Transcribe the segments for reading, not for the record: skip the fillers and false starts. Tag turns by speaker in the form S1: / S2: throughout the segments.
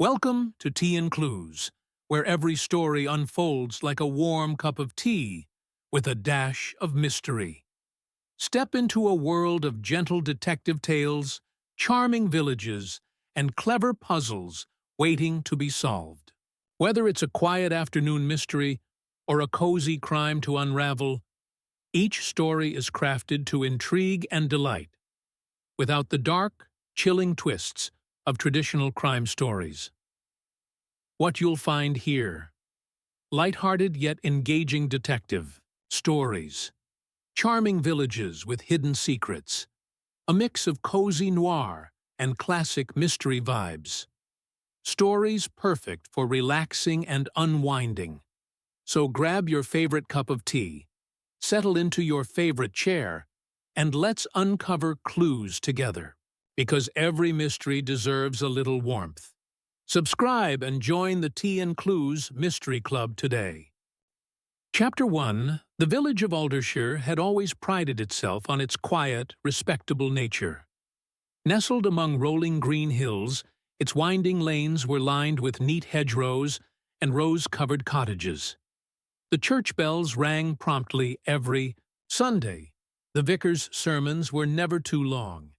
S1: Welcome to Tea and Clues, where every story unfolds like a warm cup of tea with a dash of mystery. Step into a world of gentle detective tales, charming villages, and clever puzzles waiting to be solved. Whether it's a quiet afternoon mystery or a cozy crime to unravel, each story is crafted to intrigue and delight, without the dark, chilling twists of traditional crime stories. What you'll find here: light-hearted yet engaging detective stories, charming villages with hidden secrets, a mix of cozy noir and classic mystery vibes. Stories perfect for relaxing and unwinding. So grab your favorite cup of tea, settle into your favorite chair, and let's uncover clues together, because every mystery deserves a little warmth. Subscribe and join the Tea and Clues Mystery Club today. Chapter 1. The village of Aldershire had always prided itself on its quiet, respectable nature. Nestled among rolling green hills, its winding lanes were lined with neat hedgerows and rose-covered cottages. The church bells rang promptly every Sunday. The vicar's sermons were never too long,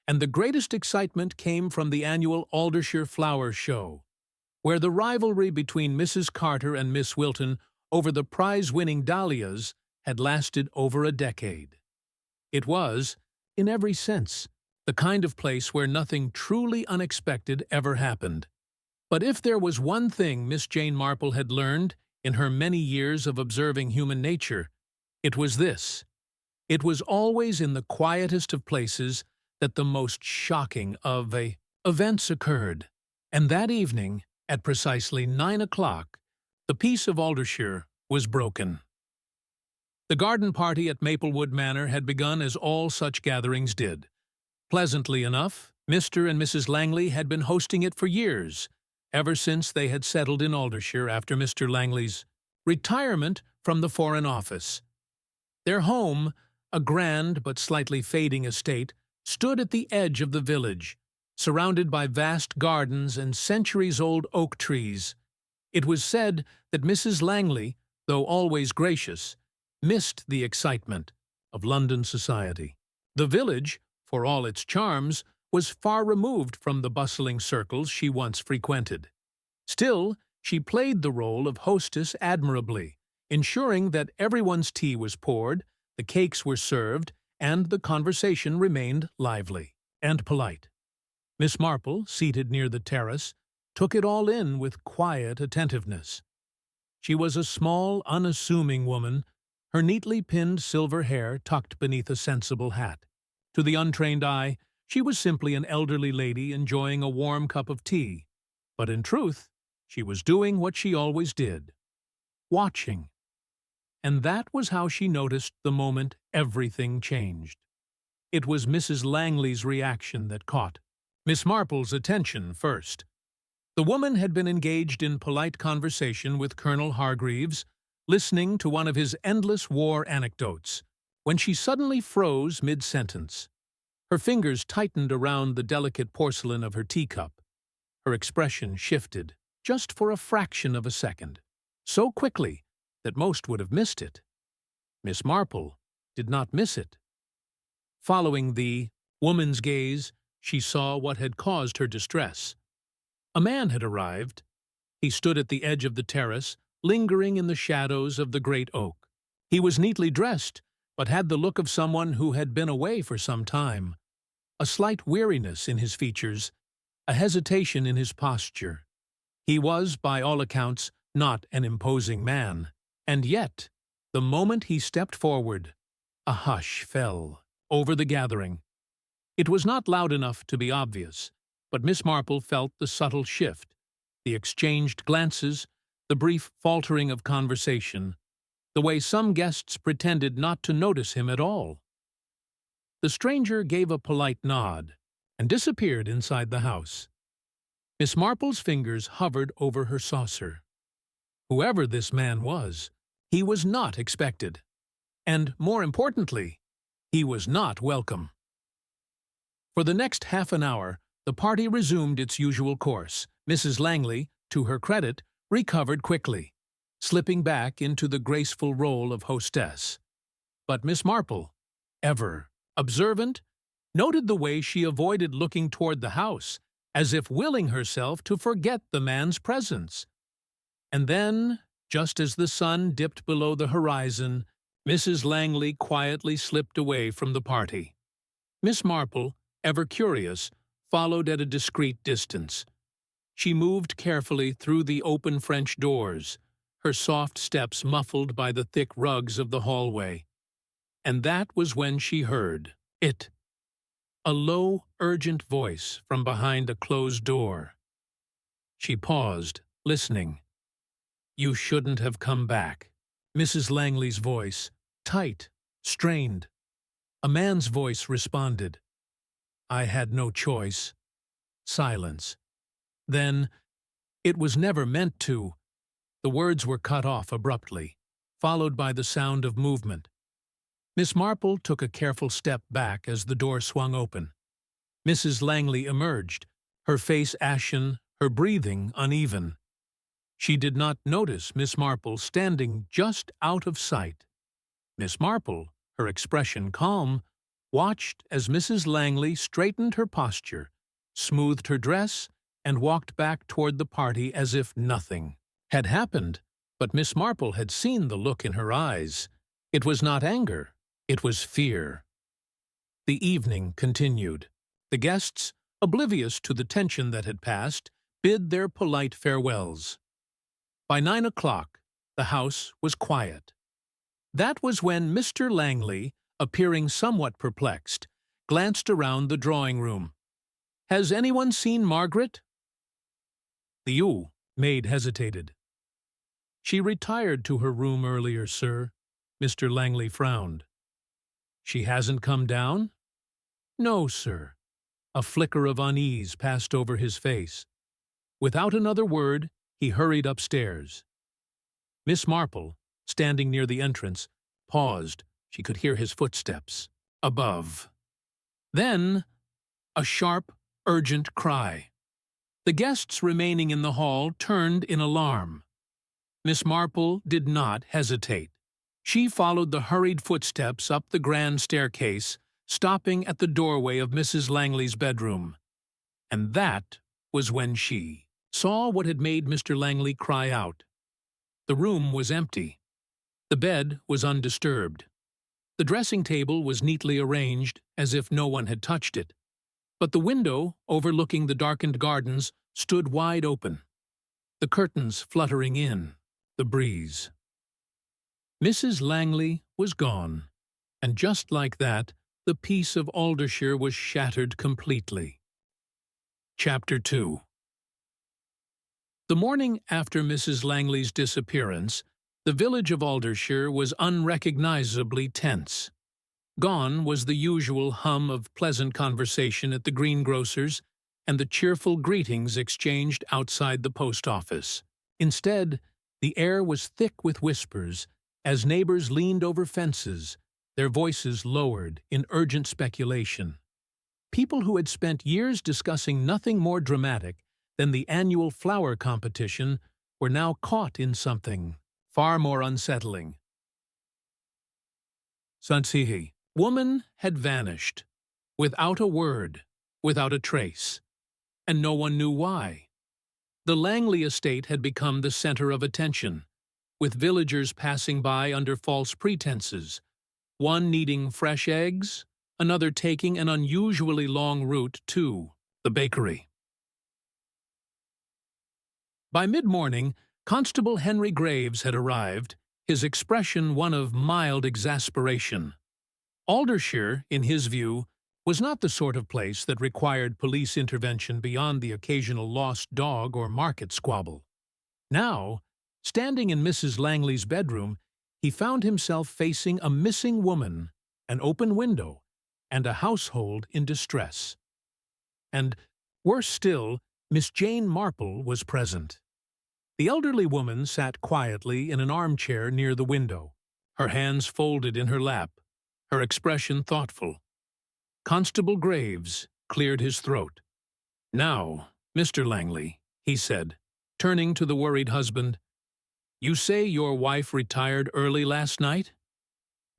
S1: and the greatest excitement came from the annual Aldershire Flower Show, where the rivalry between Mrs. Carter and Miss Wilton over the prize-winning dahlias had lasted over a decade. It was, in every sense, the kind of place where nothing truly unexpected ever happened. But if there was one thing Miss Jane Marple had learned in her many years of observing human nature, it was this: it was always in the quietest of places that the most shocking of events occurred. And that evening, at precisely 9 o'clock, the peace of Aldershire was broken. The garden party at Maplewood Manor had begun as all such gatherings did. Pleasantly enough, Mr. and Mrs. Langley had been hosting it for years, ever since they had settled in Aldershire after Mr. Langley's retirement from the Foreign Office. Their home, a grand but slightly fading estate, stood at the edge of the village, surrounded by vast gardens and centuries-old oak trees. It was said that Mrs. Langley, though always gracious, missed the excitement of London society. The village, for all its charms, was far removed from the bustling circles she once frequented. Still, she played the role of hostess admirably, ensuring that everyone's tea was poured, the cakes were served, and the conversation remained lively and polite. Miss Marple, seated near the terrace, took it all in with quiet attentiveness. She was a small, unassuming woman, her neatly pinned silver hair tucked beneath a sensible hat. To the untrained eye, she was simply an elderly lady enjoying a warm cup of tea, but in truth, she was doing what she always did: watching. And that was how she noticed the moment everything changed. It was Mrs. Langley's reaction that caught Miss Marple's attention first. The woman had been engaged in polite conversation with Colonel Hargreaves, listening to one of his endless war anecdotes, when she suddenly froze mid-sentence. Her fingers tightened around the delicate porcelain of her teacup. Her expression shifted, just for a fraction of a second, so quickly that most would have missed it. Miss Marple did not miss it. Following the woman's gaze, she saw what had caused her distress. A man had arrived. He stood at the edge of the terrace, lingering in the shadows of the great oak. He was neatly dressed, but had the look of someone who had been away for some time. A slight weariness in his features, a hesitation in his posture. He was, by all accounts, not an imposing man. And yet, the moment he stepped forward, a hush fell over the gathering. It was not loud enough to be obvious, but Miss Marple felt the subtle shift, the exchanged glances, the brief faltering of conversation, the way some guests pretended not to notice him at all. The stranger gave a polite nod and disappeared inside the house. Miss Marple's fingers hovered over her saucer. Whoever this man was, he was not expected. And, more importantly, he was not welcome. For the next half an hour, the party resumed its usual course: Mrs. Langley, to her credit, recovered quickly, slipping back into the graceful role of hostess. But Miss Marple, ever observant, noted the way she avoided looking toward the house, as if willing herself to forget the man's presence. And then, just as the sun dipped below the horizon, Mrs. Langley quietly slipped away from the party. Miss Marple, ever curious, followed at a discreet distance. She moved carefully through the open French doors, her soft steps muffled by the thick rugs of the hallway. And that was when she heard it. A low, urgent voice from behind a closed door. She paused, listening. "You shouldn't have come back." Mrs. Langley's voice, tight, strained. A man's voice responded. "I had no choice." Silence. Then, "It was never meant to." The words were cut off abruptly, followed by the sound of movement. Miss Marple took a careful step back as the door swung open. Mrs. Langley emerged, her face ashen, her breathing uneven. She did not notice Miss Marple standing just out of sight. Miss Marple, her expression calm, watched as Mrs. Langley straightened her posture, smoothed her dress, and walked back toward the party as if nothing had happened. But Miss Marple had seen the look in her eyes. It was not anger, it was fear. The evening continued. The guests, oblivious to the tension that had passed, bid their polite farewells. By 9 o'clock, the house was quiet. That was when Mr. Langley, appearing somewhat perplexed, glanced around the drawing room. "Has anyone seen Margaret?" The maid hesitated. "She retired to her room earlier, sir." Mr. Langley frowned. "She hasn't come down?" "No, sir." A flicker of unease passed over his face. Without another word, he hurried upstairs. Miss Marple, standing near the entrance, paused. She could hear his footsteps above. Then, a sharp, urgent cry. The guests remaining in the hall turned in alarm. Miss Marple did not hesitate. She followed the hurried footsteps up the grand staircase, stopping at the doorway of Mrs. Langley's bedroom. And that was when she saw what had made Mr. Langley cry out. The room was empty. The bed was undisturbed. The dressing table was neatly arranged, as if no one had touched it. But the window, overlooking the darkened gardens, stood wide open, the curtains fluttering in the breeze. Mrs. Langley was gone, and just like that, the peace of Aldershire was shattered completely. Chapter 2. The morning after Mrs. Langley's disappearance, the village of Aldershire was unrecognizably tense. Gone was the usual hum of pleasant conversation at the greengrocer's and the cheerful greetings exchanged outside the post office. Instead, the air was thick with whispers as neighbors leaned over fences, their voices lowered in urgent speculation. People who had spent years discussing nothing more dramatic than the annual flower competition were now caught in something far more unsettling. Sansihi. Woman had vanished, without a word, without a trace, and no one knew why. The Langley estate had become the center of attention, with villagers passing by under false pretenses, one needing fresh eggs, another taking an unusually long route to the bakery. By mid-morning, Constable Henry Graves had arrived, his expression one of mild exasperation. Aldershire, in his view, was not the sort of place that required police intervention beyond the occasional lost dog or market squabble. Now, standing in Mrs. Langley's bedroom, he found himself facing a missing woman, an open window, and a household in distress. And, worse still, Miss Jane Marple was present. The elderly woman sat quietly in an armchair near the window, her hands folded in her lap, her expression thoughtful. Constable Graves cleared his throat. "Now, Mr. Langley," he said, turning to the worried husband. "You say your wife retired early last night?"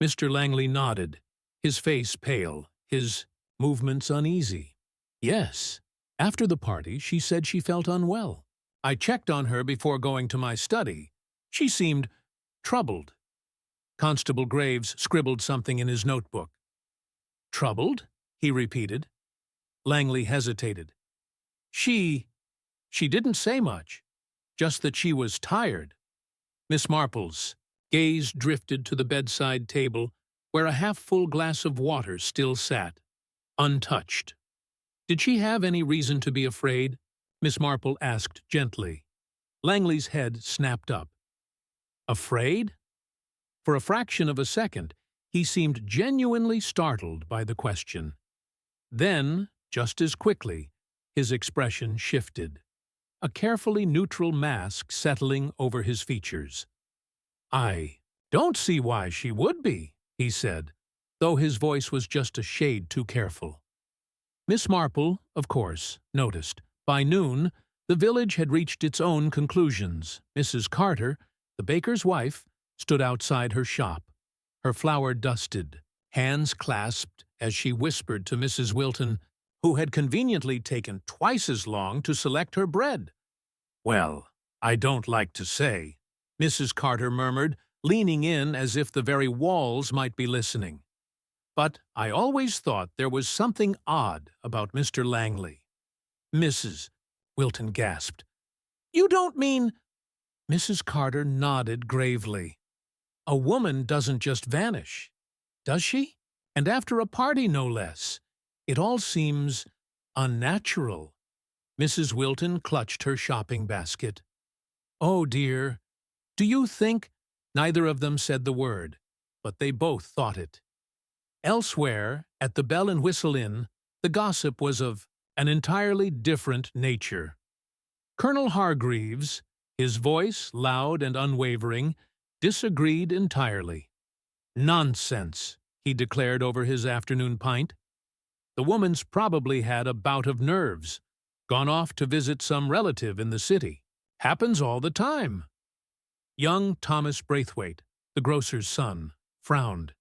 S1: Mr. Langley nodded, his face pale, his movements uneasy. "Yes. After the party, she said she felt unwell. I checked on her before going to my study. She seemed troubled." Constable Graves scribbled something in his notebook. "Troubled?" he repeated. Langley hesitated. She didn't say much, just that she was tired." Miss Marple's gaze drifted to the bedside table where a half-full glass of water still sat, untouched. "Did she have any reason to be afraid?" Miss Marple asked gently. Langley's head snapped up. "Afraid?" For a fraction of a second, he seemed genuinely startled by the question. Then, just as quickly, his expression shifted, a carefully neutral mask settling over his features. "I don't see why she would be," he said, though his voice was just a shade too careful. Miss Marple, of course, noticed. By noon, the village had reached its own conclusions. Mrs. Carter, the baker's wife, stood outside her shop, her flour dusted, hands clasped as she whispered to Mrs. Wilton, who had conveniently taken twice as long to select her bread. "Well, I don't like to say," Mrs. Carter murmured, leaning in as if the very walls might be listening. "But I always thought there was something odd about Mr. Langley." "Mrs." Wilton gasped. "You don't mean—" Mrs. Carter nodded gravely. "A woman doesn't just vanish, does she? And after a party, no less. It all seems unnatural." Mrs. Wilton clutched her shopping basket. "Oh, dear. Do you think—" Neither of them said the word, but they both thought it. Elsewhere, at the Bell and Whistle Inn, the gossip was of an entirely different nature. Colonel Hargreaves, his voice loud and unwavering, disagreed entirely. "Nonsense," he declared over his afternoon pint. "The woman's probably had a bout of nerves, gone off to visit some relative in the city. Happens all the time." Young Thomas Braithwaite, the grocer's son, frowned.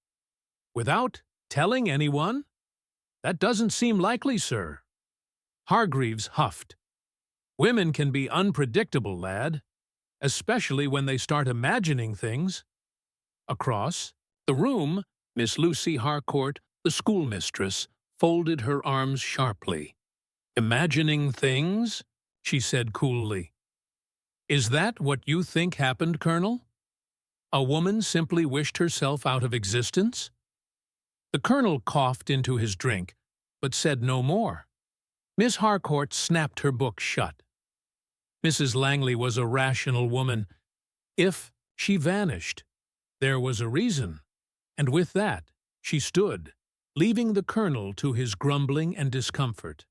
S1: "Without telling anyone? That doesn't seem likely, sir." Hargreaves huffed. "Women can be unpredictable, lad, especially when they start imagining things." Across the room, Miss Lucy Harcourt, the schoolmistress, folded her arms sharply. "Imagining things?" she said coolly. "Is that what you think happened, Colonel? A woman simply wished herself out of existence?" The Colonel coughed into his drink, but said no more. Miss Harcourt snapped her book shut. Mrs. Langley was a rational woman. If she vanished, there was a reason, and with that she stood, leaving the Colonel to his grumbling and discomfort.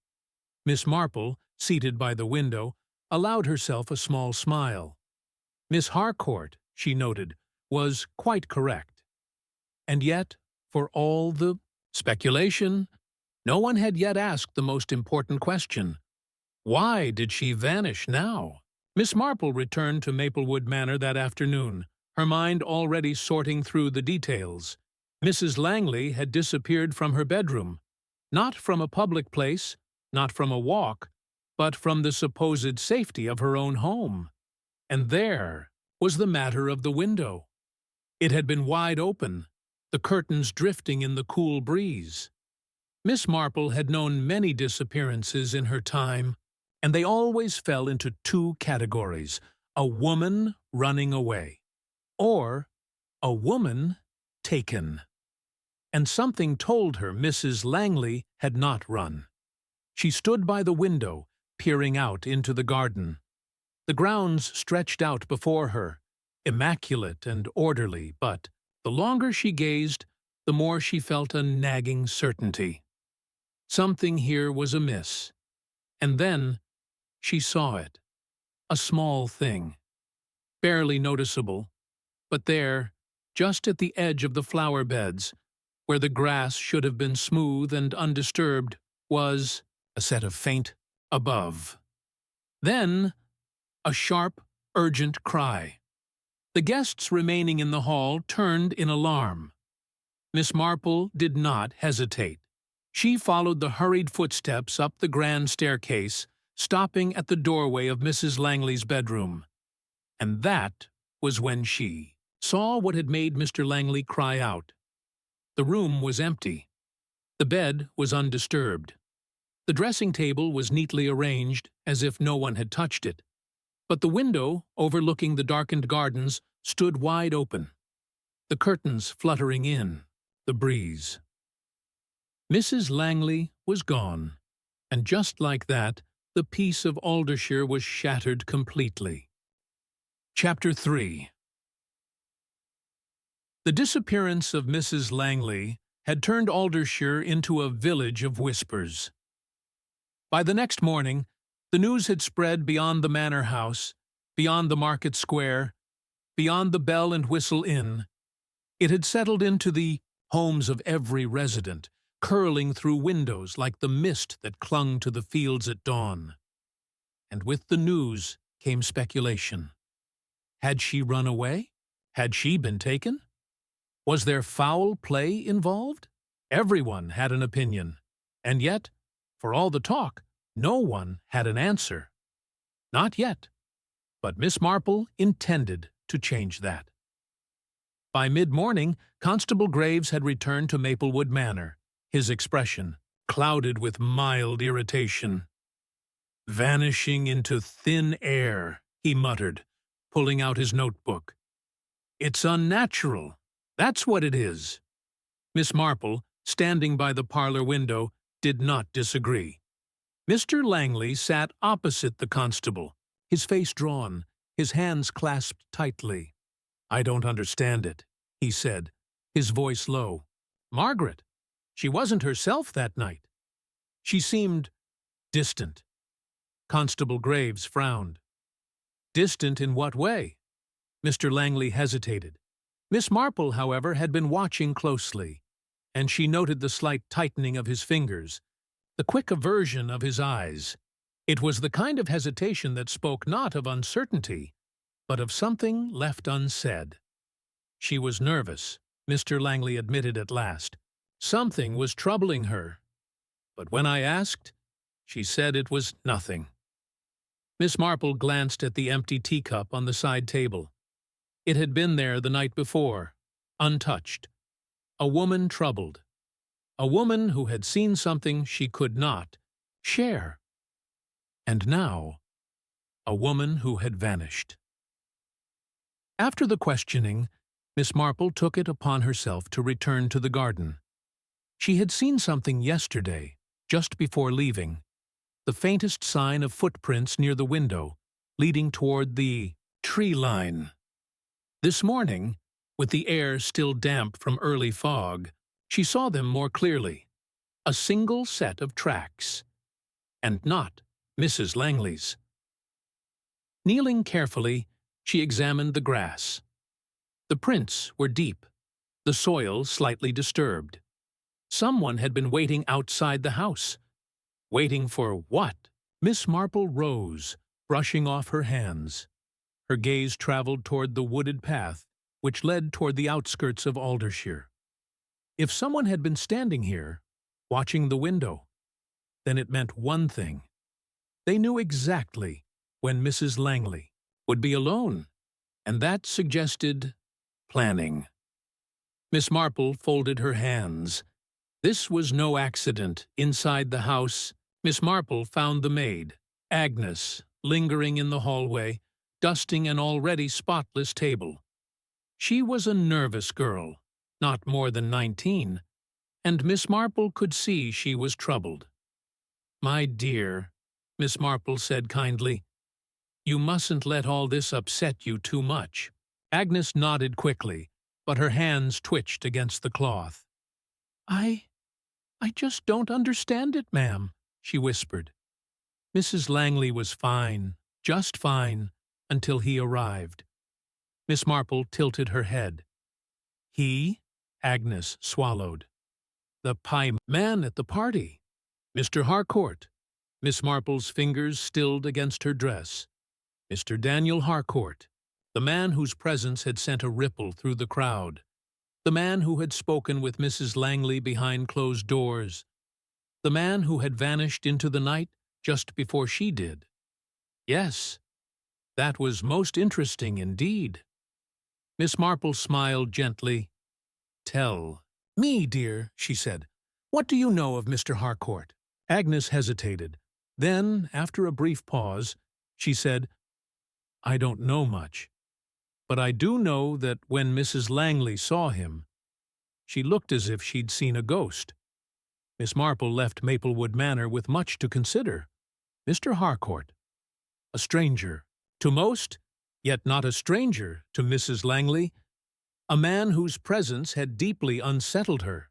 S1: Miss Marple, seated by the window, allowed herself a small smile. Miss Harcourt, she noted, was quite correct. And yet, for all the speculation, no one had yet asked the most important question. Why did she vanish now? Miss Marple returned to Maplewood Manor that afternoon, her mind already sorting through the details. Mrs. Langley had disappeared from her bedroom, not from a public place, not from a walk, but from the supposed safety of her own home. And there was the matter of the window. It had been wide open, the curtains drifting in the cool breeze. Miss Marple had known many disappearances in her time, and they always fell into two categories: a woman running away, or a woman taken. And something told her Mrs. Langley had not run. She stood by the window, peering out into the garden. The grounds stretched out before her, immaculate and orderly, but the longer she gazed, the more she felt a nagging certainty. Something here was amiss. And then she saw it. A small thing, barely noticeable, but there, just at the edge of the flower beds, where the grass should have been smooth and undisturbed, was a set of faint above. Then A sharp, urgent cry. The guests remaining in the hall turned in alarm. Miss Marple did not hesitate. She followed the hurried footsteps up the grand staircase, stopping at the doorway of Mrs. Langley's bedroom. And that was when she saw what had made Mr. Langley cry out. The room was empty. The bed was undisturbed. The dressing table was neatly arranged, as if no one had touched it. But the window, overlooking the darkened gardens, stood wide open, the curtains fluttering in the breeze. Mrs. Langley was gone, and just like that, the peace of Aldershire was shattered completely. Chapter 3. The disappearance of Mrs. Langley had turned Aldershire into a village of whispers. By the next morning, the news had spread beyond the manor house, beyond the market square, beyond the Bell and Whistle Inn. It had settled into the homes of every resident, curling through windows like the mist that clung to the fields at dawn. And with the news came speculation. Had she run away? Had she been taken? Was there foul play involved? Everyone had an opinion, and yet, for all the talk, no one had an answer. Not yet, but Miss Marple intended to change that. By mid-morning, Constable Graves had returned to Maplewood Manor, his expression clouded with mild irritation. "Vanishing into thin air," he muttered, pulling out his notebook. "It's unnatural. That's what it is." Miss Marple, standing by the parlor window, did not disagree. Mr. Langley sat opposite the constable, his face drawn, his hands clasped tightly. "I don't understand it," he said, his voice low. "Margaret, she wasn't herself that night. She seemed distant." Constable Graves frowned. "Distant in what way?" Mr. Langley hesitated. Miss Marple, however, had been watching closely, and she noted the slight tightening of his fingers, the quick aversion of his eyes. It was the kind of hesitation that spoke not of uncertainty, but of something left unsaid. She was nervous, Mr. Langley admitted at last. Something was troubling her. But when I asked, she said it was nothing. Miss Marple glanced at the empty teacup on the side table. It had been there the night before, untouched. A woman troubled. A woman who had seen something she could not share. And now, a woman who had vanished. After the questioning, Miss Marple took it upon herself to return to the garden. She had seen something yesterday, just before leaving, the faintest sign of footprints near the window, leading toward the tree line. This morning, with the air still damp from early fog, she saw them more clearly. A single set of tracks, and not Mrs. Langley's. Kneeling carefully, she examined the grass. The prints were deep, the soil slightly disturbed. Someone had been waiting outside the house. Waiting for what? Miss Marple rose, brushing off her hands. Her gaze traveled toward the wooded path, which led toward the outskirts of Aldershire. If someone had been standing here, watching the window, then it meant one thing. They knew exactly when Mrs. Langley would be alone, and that suggested planning. Miss Marple folded her hands. This was no accident. Inside the house, Miss Marple found the maid, Agnes, lingering in the hallway, dusting an already spotless table. She was a nervous girl, not more than 19, and Miss Marple could see she was troubled. "My dear," Miss Marple said kindly, "you mustn't let all this upset you too much." Agnes nodded quickly, but her hands twitched against the cloth. I just don't understand it, ma'am," she whispered. Mrs. Langley was fine, just fine, until he arrived. Miss Marple tilted her head. "He?" Agnes swallowed. "The pie man at the party. Mr. Harcourt." Miss Marple's fingers stilled against her dress. Mr. Daniel Harcourt, the man whose presence had sent a ripple through the crowd, the man who had spoken with Mrs. Langley behind closed doors, the man who had vanished into the night just before she did. Yes, that was most interesting indeed. Miss Marple smiled gently. "Tell me, dear," she said. "What do you know of Mr. Harcourt?" Agnes hesitated. Then, after a brief pause, she said, "I don't know much, but I do know that when Mrs. Langley saw him, she looked as if she'd seen a ghost." Miss Marple left Maplewood Manor with much to consider. Mr. Harcourt, a stranger to most, yet not a stranger to Mrs. Langley, a man whose presence had deeply unsettled her.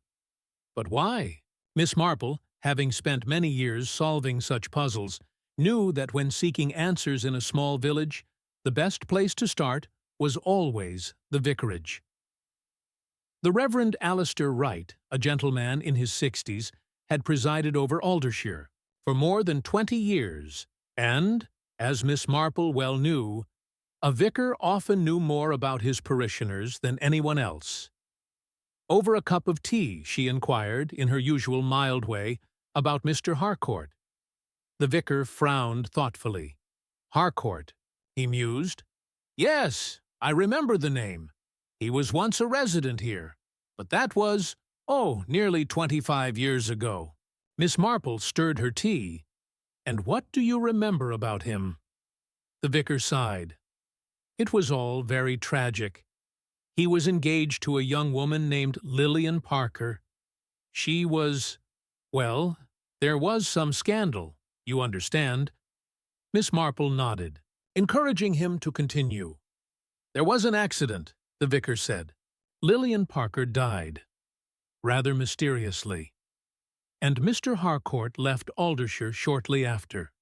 S1: But why? Miss Marple, having spent many years solving such puzzles, knew that when seeking answers in a small village, the best place to start was always the vicarage. The Reverend Alistair Wright, a gentleman in his 60s, had presided over Aldershire for more than 20 years, and, as Miss Marple well knew, a vicar often knew more about his parishioners than anyone else. Over a cup of tea, she inquired, in her usual mild way, about Mr. Harcourt. The vicar frowned thoughtfully. "Harcourt," he mused. "Yes, I remember the name. He was once a resident here, but that was, nearly 25 years ago." Miss Marple stirred her tea. "And what do you remember about him?" The vicar sighed. It was all very tragic. He was engaged to a young woman named Lillian Parker. She was, well, there was some scandal, you understand. Miss Marple nodded, encouraging him to continue. "There was an accident," the vicar said. "Lillian Parker died, rather mysteriously, and Mr. Harcourt left Aldershire shortly after."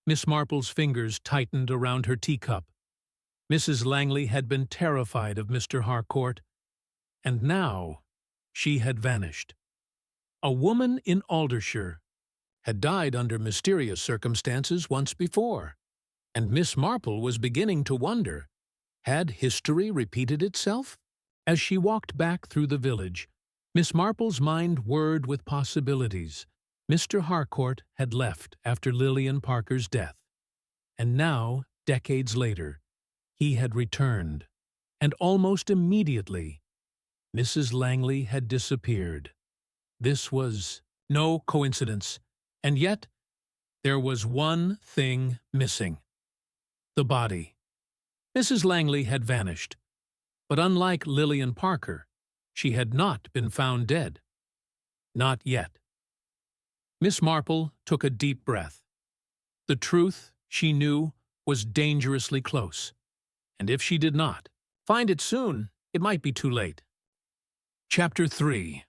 S1: Miss Marple's fingers tightened around her teacup. Mrs. Langley had been terrified of Mr. Harcourt, and now she had vanished. A woman in Aldershire had died under mysterious circumstances once before, and Miss Marple was beginning to wonder, had history repeated itself? As she walked back through the village, Miss Marple's mind whirred with possibilities. Mr. Harcourt had left after Lillian Parker's death, and now, decades later, he had returned, and almost immediately, Mrs. Langley had disappeared. This was no coincidence, and yet there was one thing missing: the body. Mrs. Langley had vanished, but unlike Lillian Parker, she had not been found dead. Not yet. Miss Marple took a deep breath. The truth, she knew, was dangerously close. And if she did not find it soon, it might be too late. Chapter 3.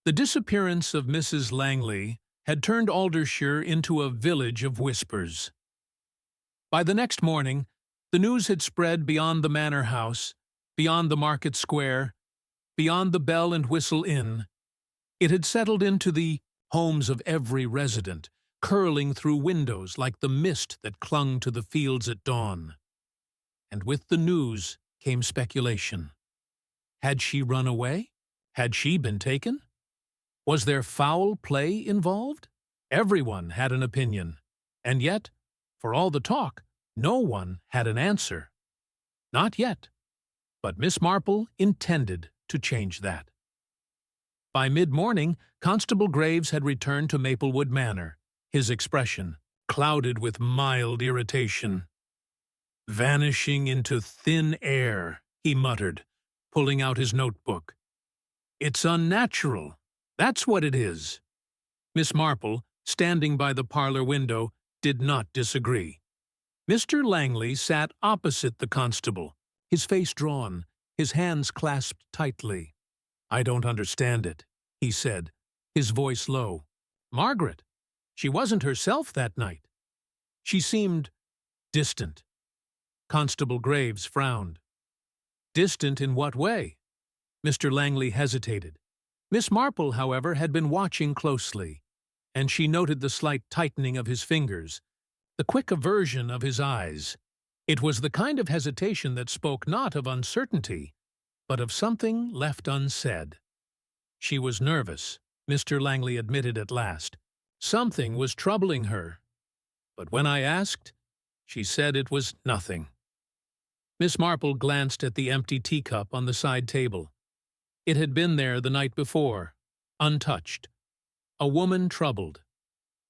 S1: The disappearance of Mrs. Langley had turned Aldershire into a village of whispers. By the next morning, the news had spread beyond the manor house, beyond the market square, beyond the Bell and Whistle Inn. It had settled into the homes of every resident, curling through windows like the mist that clung to the fields at dawn. And with the news came speculation. Had she run away? Had she been taken? Was there foul play involved? Everyone had an opinion, and yet, for all the talk, no one had an answer. Not yet, but Miss Marple intended to change that. By mid-morning, Constable Graves had returned to Maplewood Manor, his expression clouded with mild irritation. "Vanishing into thin air," he muttered, pulling out his notebook. "It's unnatural. That's what it is." Miss Marple, standing by the parlor window, did not disagree. Mr. Langley sat opposite the constable, his face drawn, his hands clasped tightly. "I don't understand it," he said, his voice low. "Margaret, she wasn't herself that night. She seemed distant." Constable Graves frowned. "Distant in what way?" Mr. Langley hesitated. Miss Marple, however, had been watching closely, and she noted the slight tightening of his fingers, the quick aversion of his eyes. It was the kind of hesitation that spoke not of uncertainty, but of something left unsaid. She was nervous, Mr. Langley admitted at last. Something was troubling her. But when I asked, she said it was nothing. Miss Marple glanced at the empty teacup on the side table. It had been there the night before, untouched. A woman troubled.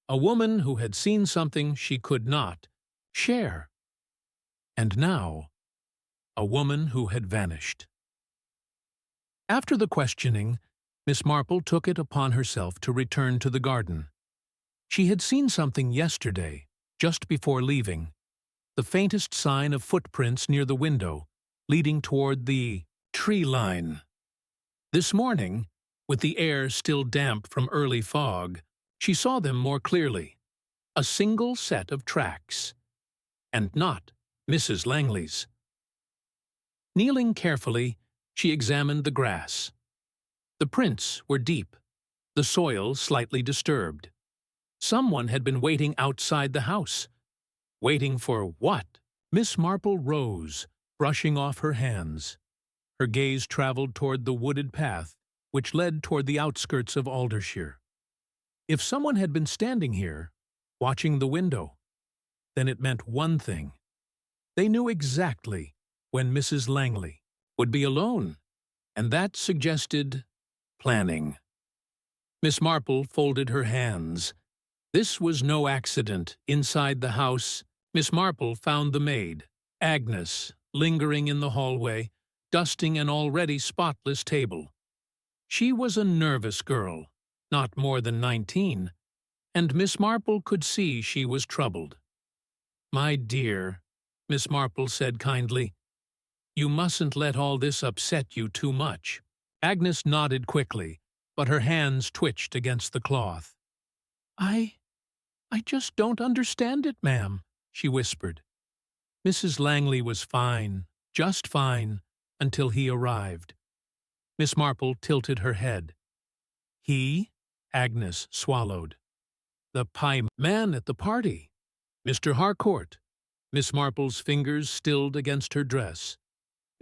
S1: A woman who had seen something she could not share. And now, a woman who had vanished. After the questioning, Miss Marple took it upon herself to return to the garden. She had seen something yesterday, just before leaving, the faintest sign of footprints near the window, leading toward the tree line. This morning, with the air still damp from early fog, she saw them more clearly. A single set of tracks, and not Mrs. Langley's. Kneeling carefully, she examined the grass. The prints were deep, the soil slightly disturbed. Someone had been waiting outside the house. Waiting for what? Miss Marple rose, brushing off her hands. Her gaze traveled toward the wooded path, which led toward the outskirts of Aldershire. If someone had been standing here, watching the window, then it meant one thing. They knew exactly when Mrs. Langley would be alone, and that suggested planning. Miss Marple folded her hands. This was no accident. Inside the house, Miss Marple found the maid, Agnes, lingering in the hallway, dusting an already spotless table. She was a nervous girl, not more than 19, and Miss Marple could see she was troubled. "My dear," Miss Marple said kindly, "you mustn't let all this upset you too much." Agnes nodded quickly, but her hands twitched against the cloth. I just don't understand it, ma'am," she whispered. Mrs. Langley was fine, just fine, until he arrived. Miss Marple tilted her head. "He?" Agnes swallowed. "The man at the party. Mr. Harcourt." Miss Marple's fingers stilled against her dress.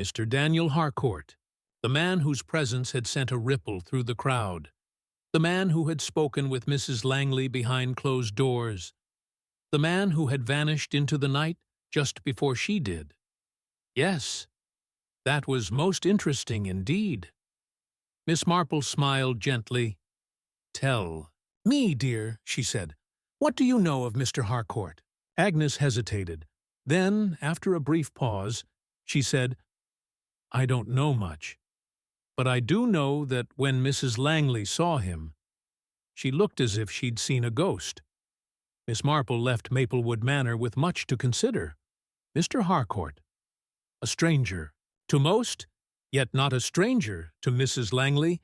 S1: Mr. Daniel Harcourt, the man whose presence had sent a ripple through the crowd. The man who had spoken with Mrs. Langley behind closed doors. The man who had vanished into the night just before she did. Yes, that was most interesting indeed. Miss Marple smiled gently. "Tell me, dear," she said. "What do you know of Mr. Harcourt?" Agnes hesitated. Then, after a brief pause, she said, "I don't know much. But I do know that when Mrs. Langley saw him, she looked as if she'd seen a ghost." Miss Marple left Maplewood Manor with much to consider. Mr. Harcourt, a stranger to most, yet not a stranger to Mrs. Langley,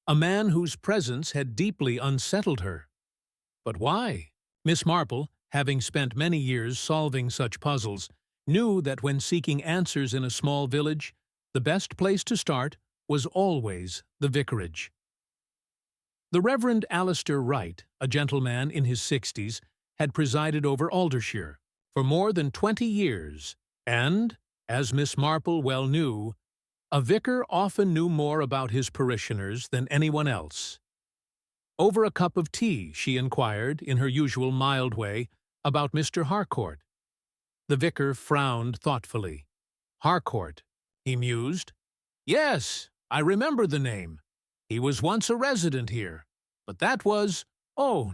S1: a man whose presence had deeply unsettled her. But why? Miss Marple, having spent many years solving such puzzles, knew that when seeking answers in a small village, the best place to start was always the vicarage. The Reverend Alistair Wright, a gentleman in his 60s, had presided over Aldershire for more than 20 years, and, as Miss Marple well knew, a vicar often knew more about his parishioners than anyone else. Over a cup of tea, she inquired, in her usual mild way, about Mr. Harcourt. The vicar frowned thoughtfully. "Harcourt," he mused. "Yes, I remember the name. He was once a resident here, but that was,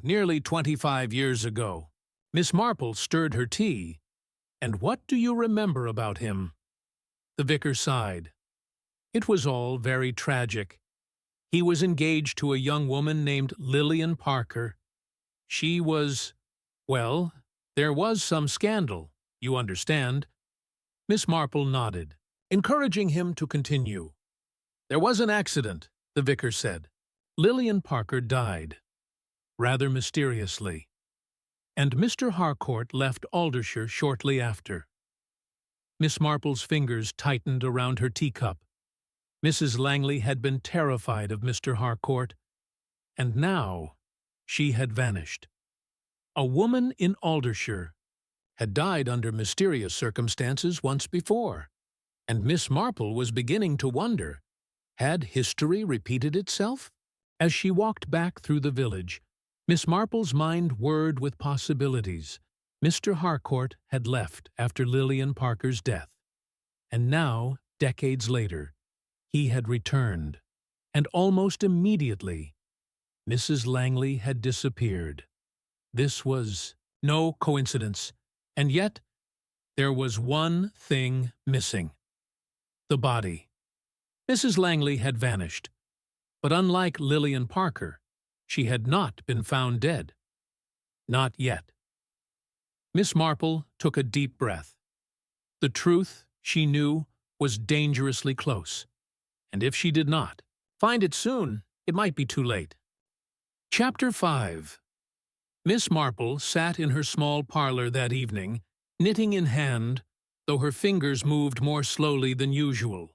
S1: nearly 25 years ago." Miss Marple stirred her tea. "And what do you remember about him?" The vicar sighed. It was all very tragic. He was engaged to a young woman named Lillian Parker. She was, well, there was some scandal, you understand. Miss Marple nodded, encouraging him to continue. "There was an accident," the vicar said. "Lillian Parker died, rather mysteriously, and Mr. Harcourt left Aldershire shortly after." Miss Marple's fingers tightened around her teacup. Mrs. Langley had been terrified of Mr. Harcourt, and now she had vanished. A woman in Aldershire had died under mysterious circumstances once before, and Miss Marple was beginning to wonder, had history repeated itself? As she walked back through the village, Miss Marple's mind whirred with possibilities. Mr. Harcourt had left after Lillian Parker's death, and now, decades later, he had returned, and almost immediately, Mrs. Langley had disappeared. This was no coincidence, and yet there was one thing missing: the body. Mrs. Langley had vanished, but unlike Lillian Parker, she had not been found dead. Not yet. Miss Marple took a deep breath. The truth, she knew, was dangerously close, and if she did not find it soon, it might be too late. Chapter 5. Miss Marple sat in her small parlor that evening, knitting in hand, though her fingers moved more slowly than usual.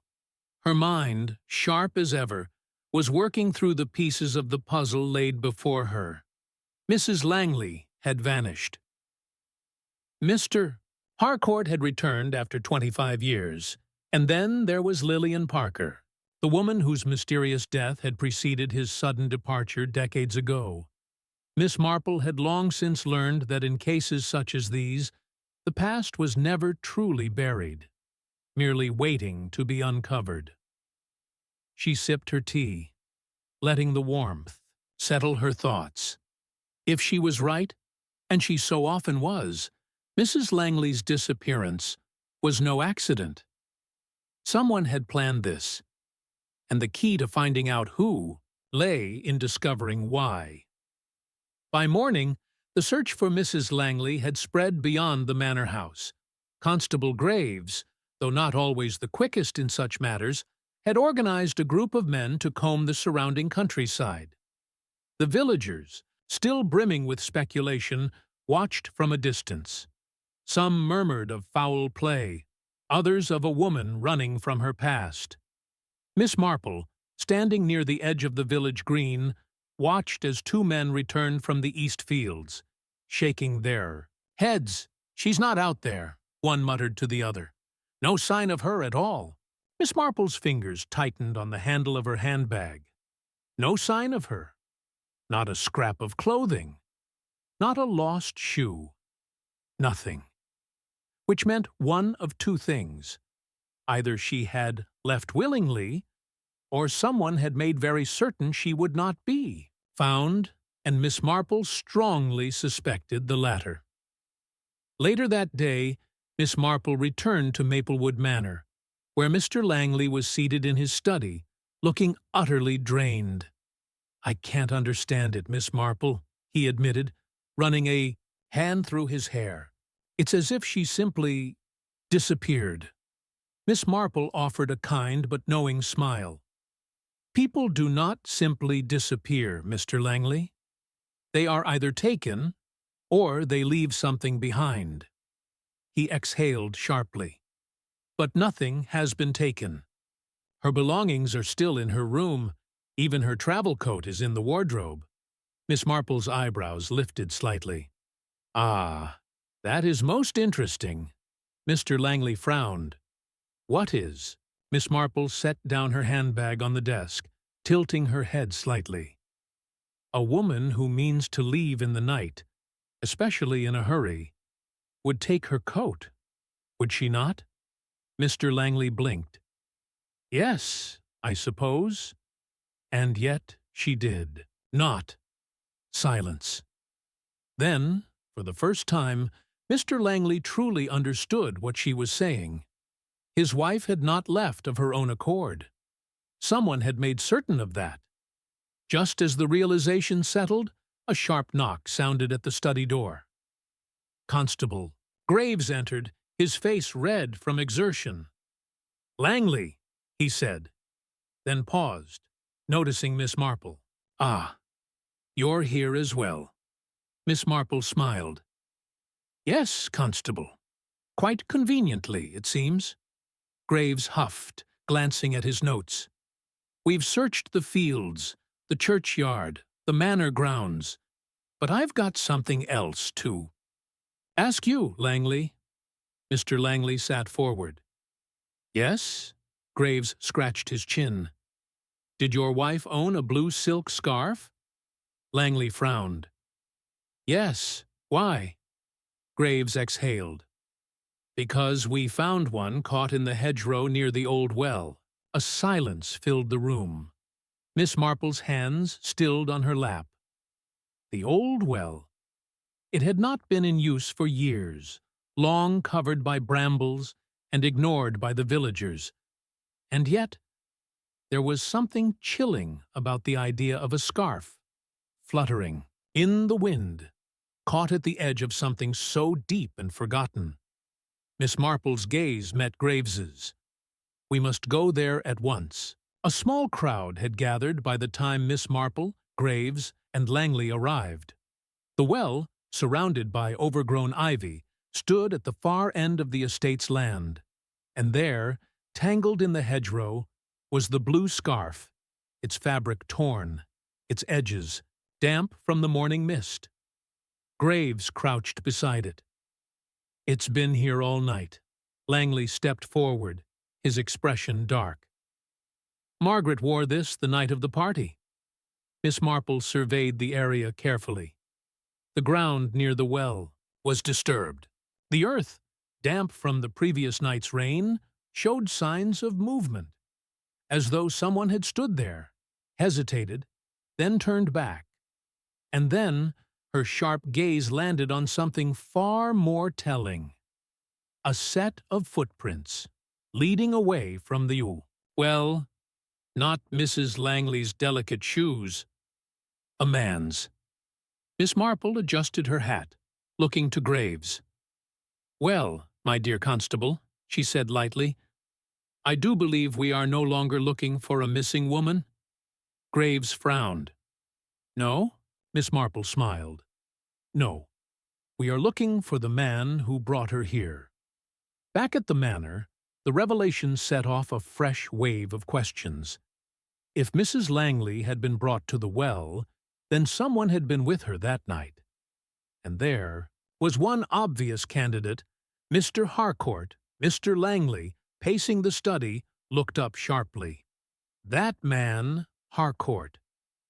S1: Her mind, sharp as ever, was working through the pieces of the puzzle laid before her. Mrs. Langley had vanished. Mr. Harcourt had returned after 25 years, and then there was Lillian Parker, the woman whose mysterious death had preceded his sudden departure decades ago. Miss Marple had long since learned that in cases such as these, the past was never truly buried, merely waiting to be uncovered. She sipped her tea, letting the warmth settle her thoughts. If she was right, and she so often was, Mrs. Langley's disappearance was no accident. Someone had planned this, and the key to finding out who lay in discovering why. By morning, the search for Mrs. Langley had spread beyond the manor house. Constable Graves, though not always the quickest in such matters, had organized a group of men to comb the surrounding countryside. The villagers, still brimming with speculation, watched from a distance. Some murmured of foul play, others of a woman running from her past. Miss Marple, standing near the edge of the village green, watched as two men returned from the east fields, shaking their heads. "She's not out there," one muttered to the other. "No sign of her at all." Miss Marple's fingers tightened on the handle of her handbag. No sign of her. Not a scrap of clothing. Not a lost shoe. Nothing. Which meant one of two things. Either she had left willingly, or someone had made very certain she would not be found, and Miss Marple strongly suspected the latter. Later that day, Miss Marple returned to Maplewood Manor, where Mr. Langley was seated in his study, looking utterly drained. "I can't understand it, Miss Marple," he admitted, running a hand through his hair. "It's as if she simply disappeared." Miss Marple offered a kind but knowing smile. "People do not simply disappear, Mr. Langley. They are either taken, or they leave something behind." He exhaled sharply. "But nothing has been taken. Her belongings are still in her room. Even her travel coat is in the wardrobe." Miss Marple's eyebrows lifted slightly. "Ah, that is most interesting." Mr. Langley frowned. "What is?" Miss Marple set down her handbag on the desk, tilting her head slightly. "A woman who means to leave in the night, especially in a hurry, would take her coat, would she not?" Mr. Langley blinked. "Yes, I suppose. And yet she did not." Silence. Then, for the first time, Mr. Langley truly understood what she was saying. His wife had not left of her own accord. Someone had made certain of that. Just as the realization settled, a sharp knock sounded at the study door. Constable Graves entered, his face red from exertion. "Langley," he said, then paused, noticing Miss Marple. "Ah, you're here as well." Miss Marple smiled. "Yes, Constable. Quite conveniently, it seems." Graves huffed, glancing at his notes. "We've searched the fields, the churchyard, the manor grounds, but I've got something else, too." Ask you, Langley. Mr. Langley sat forward. Yes? Graves scratched his chin. Did your wife own a blue silk scarf? Langley frowned. Yes. Why? Graves exhaled. Because we found one caught in the hedgerow near the old well. A silence filled the room. Miss Marple's hands stilled on her lap. The old well. It had not been in use for years, long covered by brambles and ignored by the villagers. And yet, there was something chilling about the idea of a scarf, fluttering, in the wind, caught at the edge of something so deep and forgotten. Miss Marple's gaze met Graves's. We must go there at once. A small crowd had gathered by the time Miss Marple, Graves, and Langley arrived. The well, surrounded by overgrown ivy, stood at the far end of the estate's land, and there, tangled in the hedgerow, was the blue scarf, its fabric torn, its edges damp from the morning mist. Graves crouched beside it. It's been here all night. Langley stepped forward, his expression dark. Margaret wore this the night of the party. Miss Marple surveyed the area carefully. The ground near the well was disturbed. The earth, damp from the previous night's rain, showed signs of movement, as though someone had stood there, hesitated, then turned back. And then her sharp gaze landed on something far more telling. A set of footprints, leading away from the ewe. Well, not Mrs. Langley's delicate shoes. A man's. Miss Marple adjusted her hat, looking to Graves. Well, my dear constable, she said lightly, I do believe we are no longer looking for a missing woman. Graves frowned. No? Miss Marple smiled. No. We are looking for the man who brought her here. Back at the manor, the revelation set off a fresh wave of questions. If Mrs. Langley had been brought to the well, then someone had been with her that night. And there was one obvious candidate. Mr. Harcourt, Mr. Langley, pacing the study, looked up sharply. That man, Harcourt.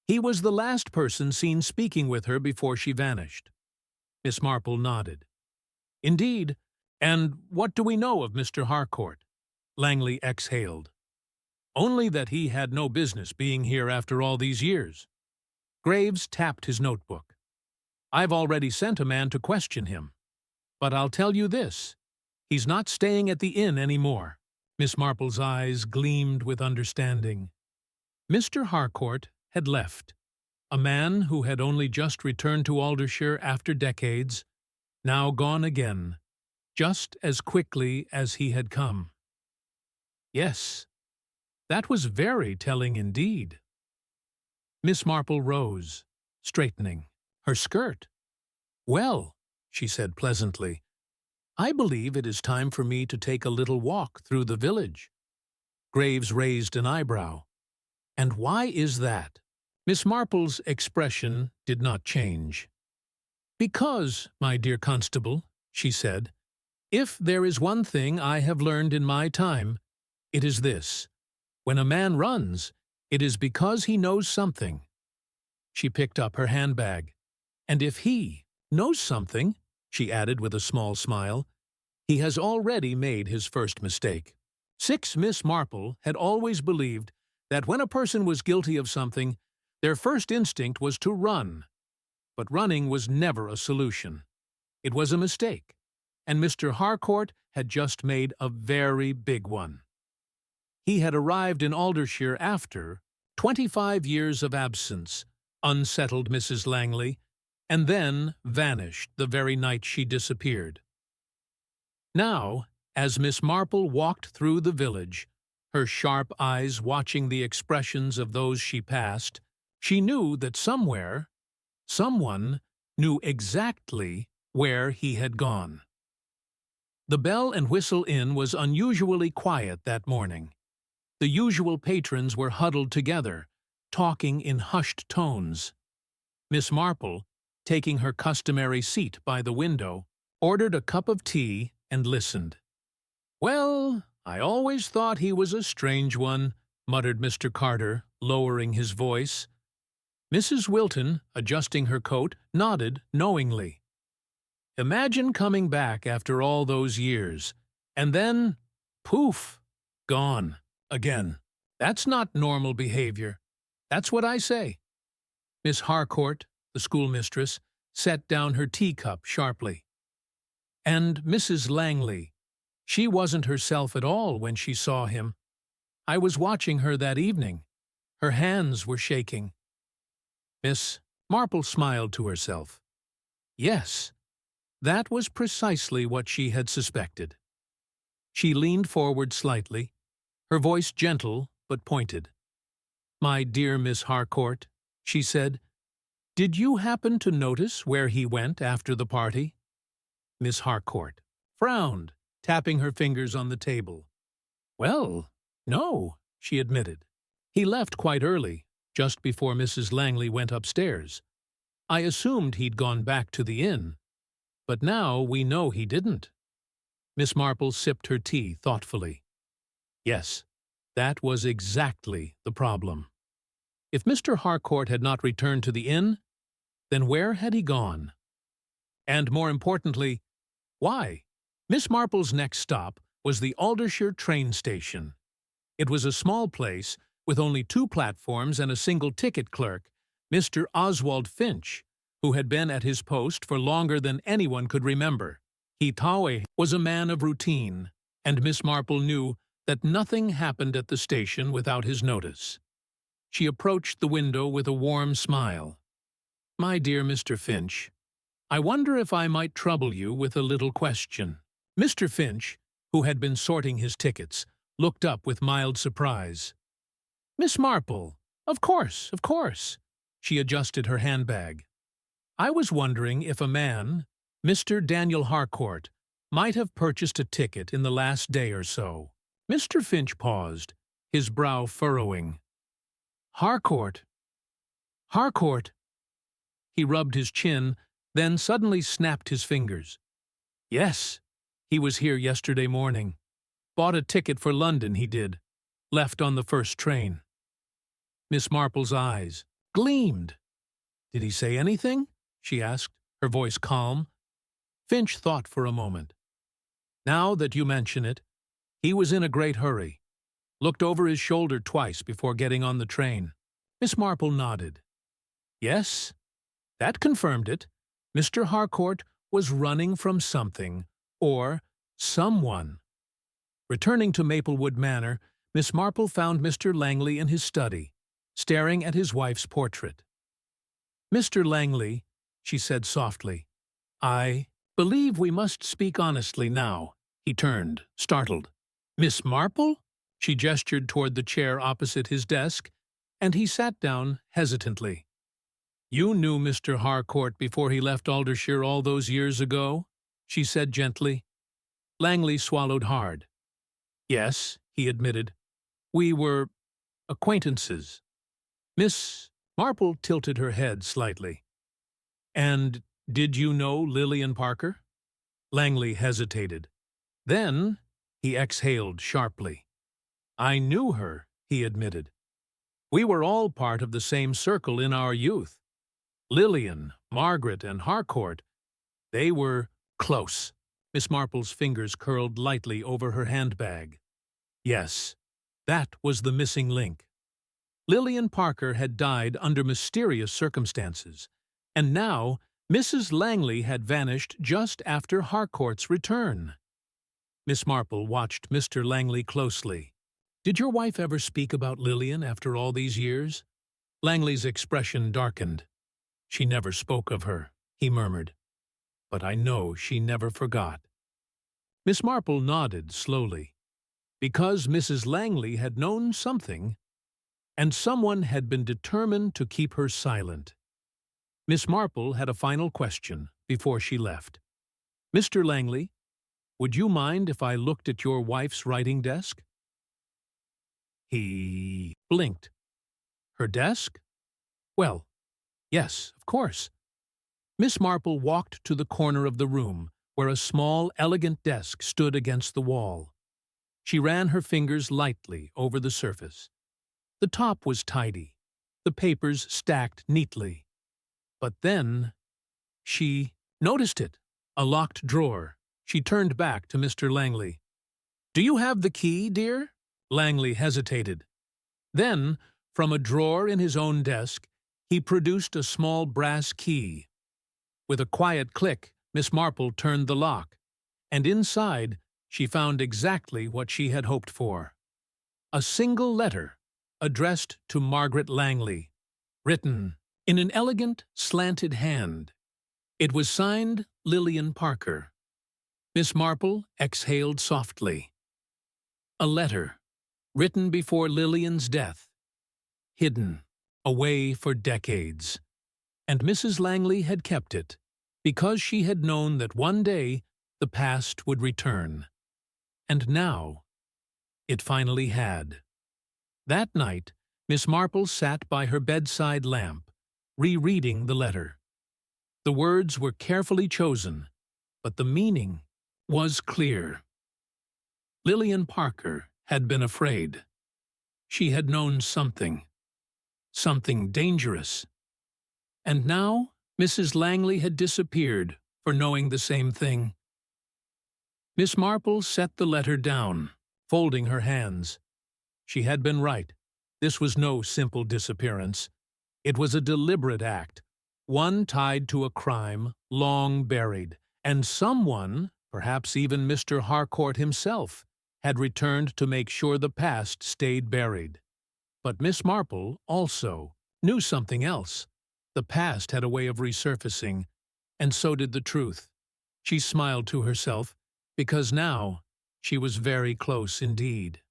S1: He was the last person seen speaking with her before she vanished. Miss Marple nodded. Indeed. And what do we know of Mr. Harcourt? Langley exhaled. Only that he had no business being here after all these years. Graves tapped his notebook. I've already sent a man to question him. But I'll tell you this. He's not staying at the inn anymore. Miss Marple's eyes gleamed with understanding. Mr. Harcourt had left. A man who had only just returned to Aldershire after decades, now gone again, just as quickly as he had come. Yes, that was very telling indeed. Miss Marple rose, straightening her skirt. Well, she said pleasantly, I believe it is time for me to take a little walk through the village. Graves raised an eyebrow. And why is that? Miss Marple's expression did not change. Because, my dear constable, she said, if there is one thing I have learned in my time, it is this. When a man runs, it is because he knows something. She picked up her handbag. And if he knows something, she added with a small smile, he has already made his first mistake. Miss Marple had always believed that when a person was guilty of something, their first instinct was to run. But running was never a solution. It was a mistake, and Mr. Harcourt had just made a very big one. He had arrived in Aldershire after 25 years of absence, unsettled Mrs. Langley, and then vanished the very night she disappeared. Now, as Miss Marple walked through the village, her sharp eyes watching the expressions of those she passed, she knew that somewhere, someone knew exactly where he had gone. The Bell and Whistle Inn was unusually quiet that morning. The usual patrons were huddled together, talking in hushed tones. Miss Marple, taking her customary seat by the window, ordered a cup of tea, and listened. "Well, I always thought he was a strange one," muttered Mr. Carter, lowering his voice. Mrs. Wilton, adjusting her coat, nodded knowingly. "Imagine coming back after all those years, and then, poof, gone again. That's not normal behavior. That's what I say." Miss Harcourt, the schoolmistress, set down her teacup sharply. "And Mrs. Langley, she wasn't herself at all when she saw him. I was watching her that evening. Her hands were shaking." Miss Marple smiled to herself. Yes, that was precisely what she had suspected. She leaned forward slightly, her voice gentle but pointed. "My dear Miss Harcourt," she said, "did you happen to notice where he went after the party?" Miss Harcourt frowned, tapping her fingers on the table. "Well, no," she admitted. "He left quite early, just before Mrs. Langley went upstairs. I assumed he'd gone back to the inn, but now we know he didn't." Miss Marple sipped her tea thoughtfully. Yes, that was exactly the problem. If Mr. Harcourt had not returned to the inn, then where had he gone? And more importantly, why? Miss Marple's next stop was the Aldershire train station. It was a small place with only 2 platforms and a single ticket clerk, Mr. Oswald Finch, who had been at his post for longer than anyone could remember. Hitawe was a man of routine, and Miss Marple knew that nothing happened at the station without his notice. She approached the window with a warm smile. "My dear Mr. Finch, I wonder if I might trouble you with a little question." Mr. Finch, who had been sorting his tickets, looked up with mild surprise. "Miss Marple, of course, of course." She adjusted her handbag. "I was wondering if a man, Mr. Daniel Harcourt, might have purchased a ticket in the last day or so." Mr. Finch paused, his brow furrowing. "Harcourt? Harcourt?" He rubbed his chin, then suddenly snapped his fingers. "Yes, he was here yesterday morning. Bought a ticket for London, he did. Left on the first train." Miss Marple's eyes gleamed. "Did he say anything?" she asked, her voice calm. Finch thought for a moment. "Now that you mention it, he was in a great hurry. Looked over his shoulder twice before getting on the train." Miss Marple nodded. "Yes, that confirmed it. Mr. Harcourt was running from something, or someone." Returning to Maplewood Manor, Miss Marple found Mr. Langley in his study, staring at his wife's portrait. "Mr. Langley," she said softly, "I believe we must speak honestly now." He turned, startled. "Miss Marple?" She gestured toward the chair opposite his desk, and he sat down hesitantly. "You knew Mr. Harcourt before he left Aldershire all those years ago?" she said gently. Langley swallowed hard. "Yes," he admitted. "We were acquaintances." Miss Marple tilted her head slightly. "And did you know Lillian Parker?" Langley hesitated. Then he exhaled sharply. "I knew her," he admitted. "We were all part of the same circle in our youth. Lillian, Margaret, and Harcourt, they were close." Miss Marple's fingers curled lightly over her handbag. Yes, that was the missing link. Lillian Parker had died under mysterious circumstances, and now Mrs. Langley had vanished just after Harcourt's return. Miss Marple watched Mr. Langley closely. "Did your wife ever speak about Lillian after all these years?" Langley's expression darkened. "She never spoke of her," he murmured. "But I know she never forgot." Miss Marple nodded slowly. Because Mrs. Langley had known something, and someone had been determined to keep her silent. Miss Marple had a final question before she left. "Mr. Langley, would you mind if I looked at your wife's writing desk?" He blinked. "Her desk? Well, yes, of course." Miss Marple walked to the corner of the room, where a small, elegant desk stood against the wall. She ran her fingers lightly over the surface. The top was tidy, the papers stacked neatly. But then she noticed it, a locked drawer. She turned back to Mr. Langley. "Do you have the key, dear?" Langley hesitated. Then, from a drawer in his own desk, he produced a small brass key. With a quiet click, Miss Marple turned the lock, and inside she found exactly what she had hoped for. A single letter, addressed to Margaret Langley, written in an elegant, slanted hand. It was signed Lillian Parker. Miss Marple exhaled softly. A letter, written before Lillian's death, hidden away for decades. And Mrs. Langley had kept it, because she had known that one day the past would return. And now it finally had. That night, Miss Marple sat by her bedside lamp, rereading the letter. The words were carefully chosen, but the meaning was clear. Lillian Parker had been afraid. She had known something dangerous. And now Mrs. Langley had disappeared for knowing the same thing. Miss Marple set the letter down, folding her hands. She had been right. This was no simple disappearance. It was a deliberate act, one tied to a crime long buried, and someone, perhaps even Mr. Harcourt himself, had returned to make sure the past stayed buried. But Miss Marple also knew something else. The past had a way of resurfacing, and so did the truth. She smiled to herself, because now she was very close indeed.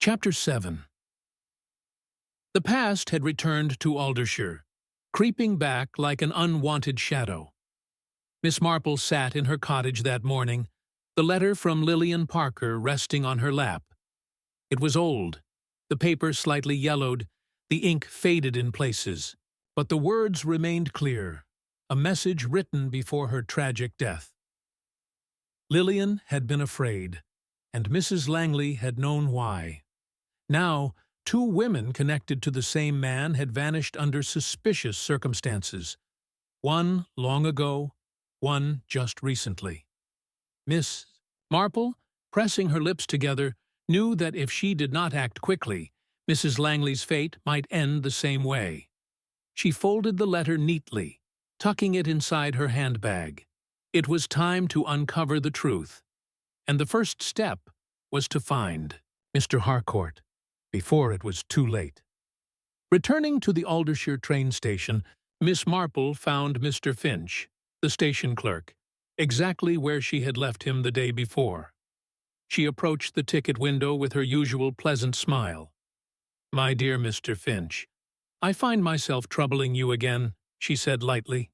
S1: Chapter 7. The past had returned to Aldershire, creeping back like an unwanted shadow. Miss Marple sat in her cottage that morning, the letter from Lillian Parker resting on her lap. It was old, the paper slightly yellowed, the ink faded in places, but the words remained clear, a message written before her tragic death. Lillian had been afraid, and Mrs. Langley had known why. Now, two women connected to the same man had vanished under suspicious circumstances, one long ago, one just recently. Miss Marple, pressing her lips together, knew that if she did not act quickly, Mrs. Langley's fate might end the same way. She folded the letter neatly, tucking it inside her handbag. It was time to uncover the truth, and the first step was to find Mr. Harcourt before it was too late. Returning to the Aldershire train station, Miss Marple found Mr. Finch, the station clerk, exactly where she had left him the day before. She approached the ticket window with her usual pleasant smile. "My dear Mr. Finch, I find myself troubling you again," she said lightly.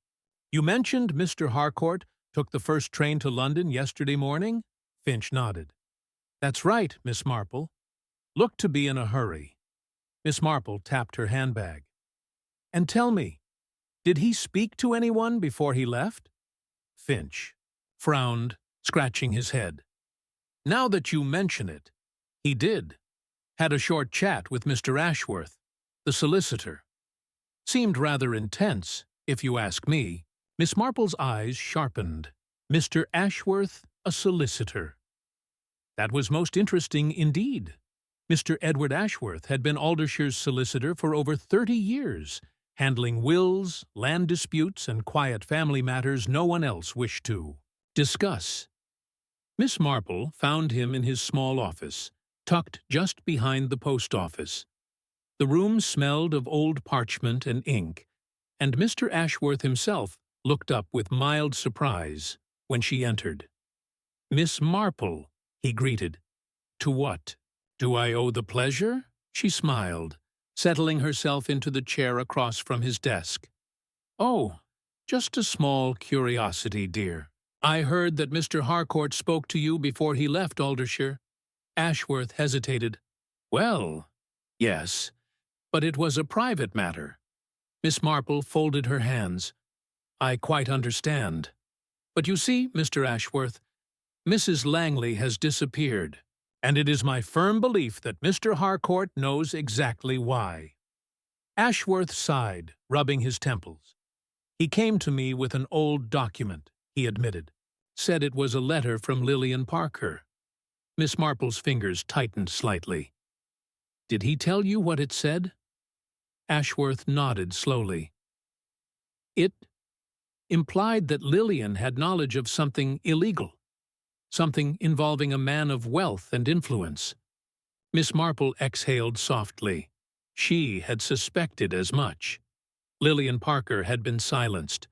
S1: "You mentioned Mr. Harcourt took the first train to London yesterday morning?" Finch nodded. "That's right, Miss Marple. Looked to be in a hurry." Miss Marple tapped her handbag. "And tell me, did he speak to anyone before he left?" Finch frowned, scratching his head. "Now that you mention it, he did. Had a short chat with Mr. Ashworth, the solicitor. Seemed rather intense, if you ask me." Miss Marple's eyes sharpened. Mr. Ashworth, a solicitor. That was most interesting indeed. Mr. Edward Ashworth had been Aldershire's solicitor for over 30 years, handling wills, land disputes, and quiet family matters no one else wished to discuss. Miss Marple found him in his small office, tucked just behind the post office. The room smelled of old parchment and ink, and Mr. Ashworth himself looked up with mild surprise when she entered. "Miss Marple," he greeted. "To what do I owe the pleasure?" She smiled, settling herself into the chair across from his desk. "Oh, just a small curiosity, dear. I heard that Mr. Harcourt spoke to you before he left Aldershire." Ashworth hesitated. "Well, yes, but it was a private matter." Miss Marple folded her hands. "I quite understand. But you see, Mr. Ashworth, Mrs. Langley has disappeared, and it is my firm belief that Mr. Harcourt knows exactly why." Ashworth sighed, rubbing his temples. "He came to me with an old document," he admitted. "Said it was a letter from Lillian Parker." Miss Marple's fingers tightened slightly. "Did he tell you what it said?" Ashworth nodded slowly. "It implied that Lillian had knowledge of something illegal, something involving a man of wealth and influence." Miss Marple exhaled softly. She had suspected as much. Lillian Parker had been silenced,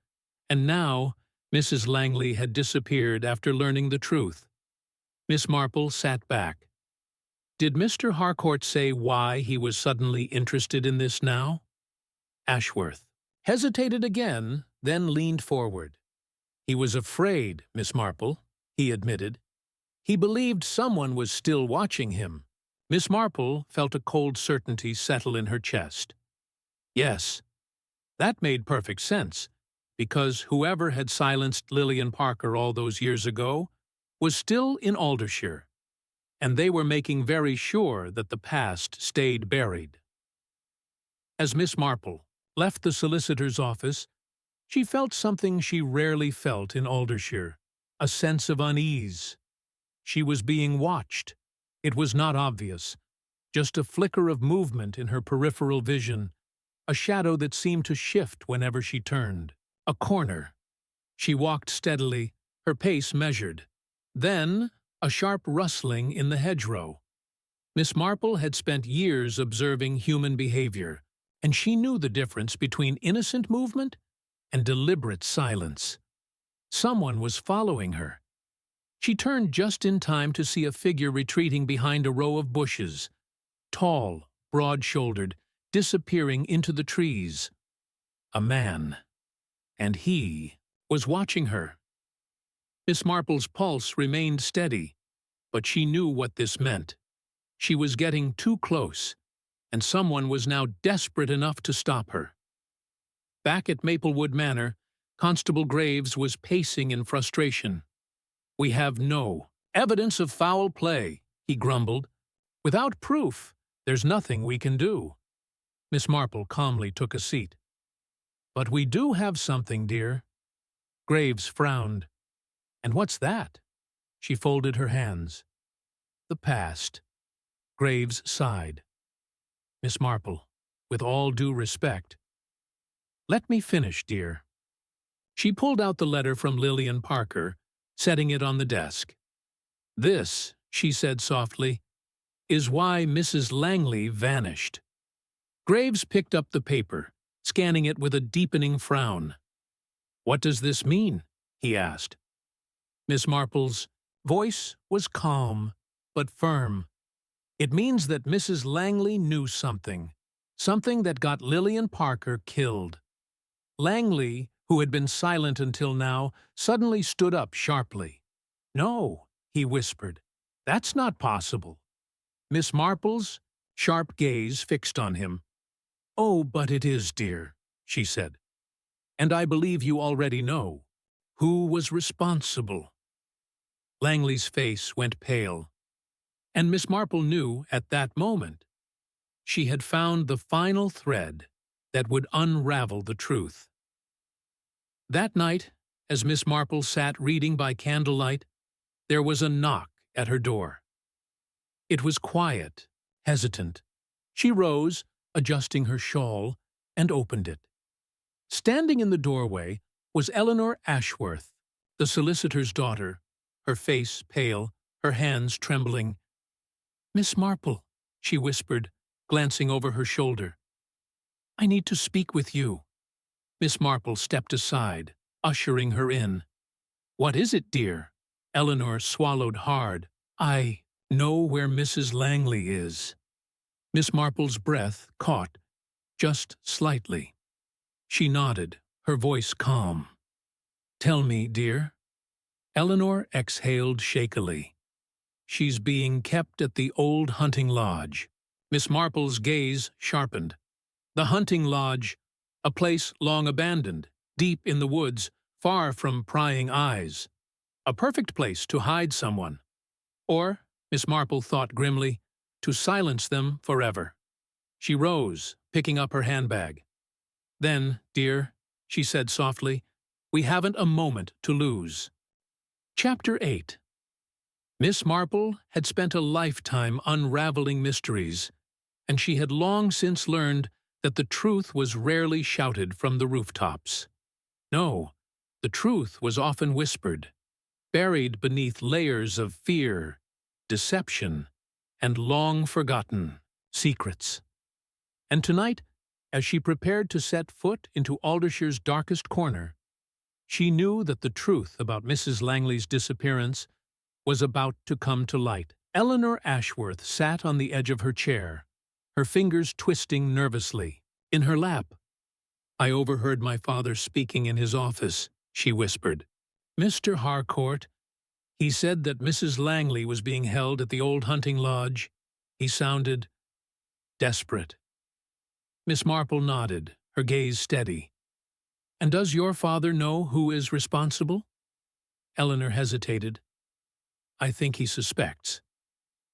S1: and now Mrs. Langley had disappeared after learning the truth. Miss Marple sat back. Did Mr. Harcourt say why he was suddenly interested in this now? Ashworth hesitated again, then leaned forward. "He was afraid, Miss Marple," he admitted. "He believed someone was still watching him." Miss Marple felt a cold certainty settle in her chest. Yes, that made perfect sense, because whoever had silenced Lillian Parker all those years ago was still in Aldershire, and they were making very sure that the past stayed buried. As Miss Marple left the solicitor's office, she felt something she rarely felt in Aldershire, a sense of unease. She was being watched. It was not obvious, just a flicker of movement in her peripheral vision, a shadow that seemed to shift whenever she turned. A corner. She walked steadily, her pace measured. Then, a sharp rustling in the hedgerow. Miss Marple had spent years observing human behavior, and she knew the difference between innocent movement and deliberate silence. Someone was following her. She turned just in time to see a figure retreating behind a row of bushes, tall, broad-shouldered, disappearing into the trees. A man. And he was watching her. Miss Marple's pulse remained steady, but she knew what this meant. She was getting too close, and someone was now desperate enough to stop her. Back at Maplewood Manor, Constable Graves was pacing in frustration. "We have no evidence of foul play," he grumbled. "Without proof, there's nothing we can do." Miss Marple calmly took a seat. "But we do have something, dear." Graves frowned. "And what's that?" She folded her hands. "The past." Graves sighed. "Miss Marple, with all due respect—" "Let me finish, dear." She pulled out the letter from Lillian Parker, setting it on the desk. "This," she said softly, "is why Mrs. Langley vanished." Graves picked up the paper, scanning it with a deepening frown. "What does this mean?" he asked. Miss Marple's voice was calm, but firm. "It means that Mrs. Langley knew something, something that got Lillian Parker killed." Langley, who had been silent until now, suddenly stood up sharply. "No," he whispered, "that's not possible." Miss Marple's sharp gaze fixed on him. "Oh, but it is, dear," she said. "And I believe you already know. Who was responsible?" Langley's face went pale, and Miss Marple knew at that moment she had found the final thread that would unravel the truth. That night, as Miss Marple sat reading by candlelight, there was a knock at her door. It was quiet, hesitant. She rose, adjusting her shawl, and opened it. Standing in the doorway was Eleanor Ashworth, the solicitor's daughter, her face pale, her hands trembling. "Miss Marple," she whispered, glancing over her shoulder. "I need to speak with you." Miss Marple stepped aside, ushering her in. "What is it, dear?" Eleanor swallowed hard. "I know where Mrs. Langley is." Miss Marple's breath caught, just slightly. She nodded, her voice calm. "Tell me, dear." Eleanor exhaled shakily. "She's being kept at the old hunting lodge." Miss Marple's gaze sharpened. The hunting lodge, a place long abandoned, deep in the woods, far from prying eyes. A perfect place to hide someone. Or, Miss Marple thought grimly, to silence them forever. She rose, picking up her handbag. "Then, dear," she said softly, "we haven't a moment to lose." Chapter 8. Miss Marple had spent a lifetime unraveling mysteries, and she had long since learned that the truth was rarely shouted from the rooftops. No, the truth was often whispered, buried beneath layers of fear, deception, and long-forgotten secrets. And tonight, as she prepared to set foot into Aldershire's darkest corner, she knew that the truth about Mrs. Langley's disappearance was about to come to light. Eleanor Ashworth sat on the edge of her chair, her fingers twisting nervously. In her lap, "I overheard my father speaking in his office," she whispered. "Mr. Harcourt, he said that Mrs. Langley was being held at the old hunting lodge." He sounded desperate. Miss Marple nodded, her gaze steady. "And does your father know who is responsible?" Eleanor hesitated. "I think he suspects,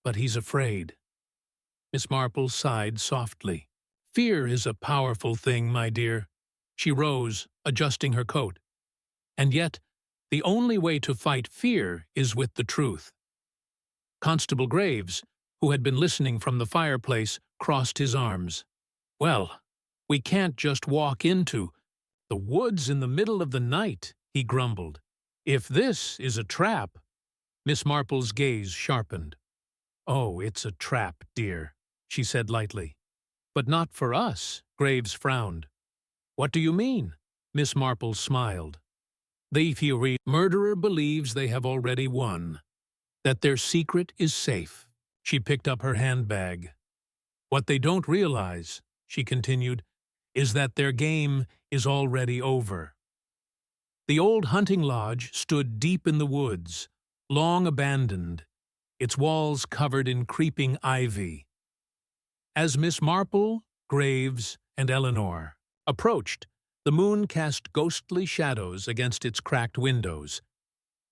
S1: but he's afraid." Miss Marple sighed softly. "Fear is a powerful thing, my dear." She rose, adjusting her coat. "And yet, the only way to fight fear is with the truth." Constable Graves, who had been listening from the fireplace, crossed his arms. "Well, we can't just walk into the woods in the middle of the night," he grumbled. "If this is a trap—" Miss Marple's gaze sharpened. "Oh, it's a trap, dear," she said lightly. "But not for us," Graves frowned. "What do you mean?" Miss Marple smiled. "The theory murderer believes they have already won, that their secret is safe." She picked up her handbag. "What they don't realize," she continued, "is that their game is already over." The old hunting lodge stood deep in the woods, long abandoned, its walls covered in creeping ivy. As Miss Marple, Graves, and Eleanor approached, the moon cast ghostly shadows against its cracked windows.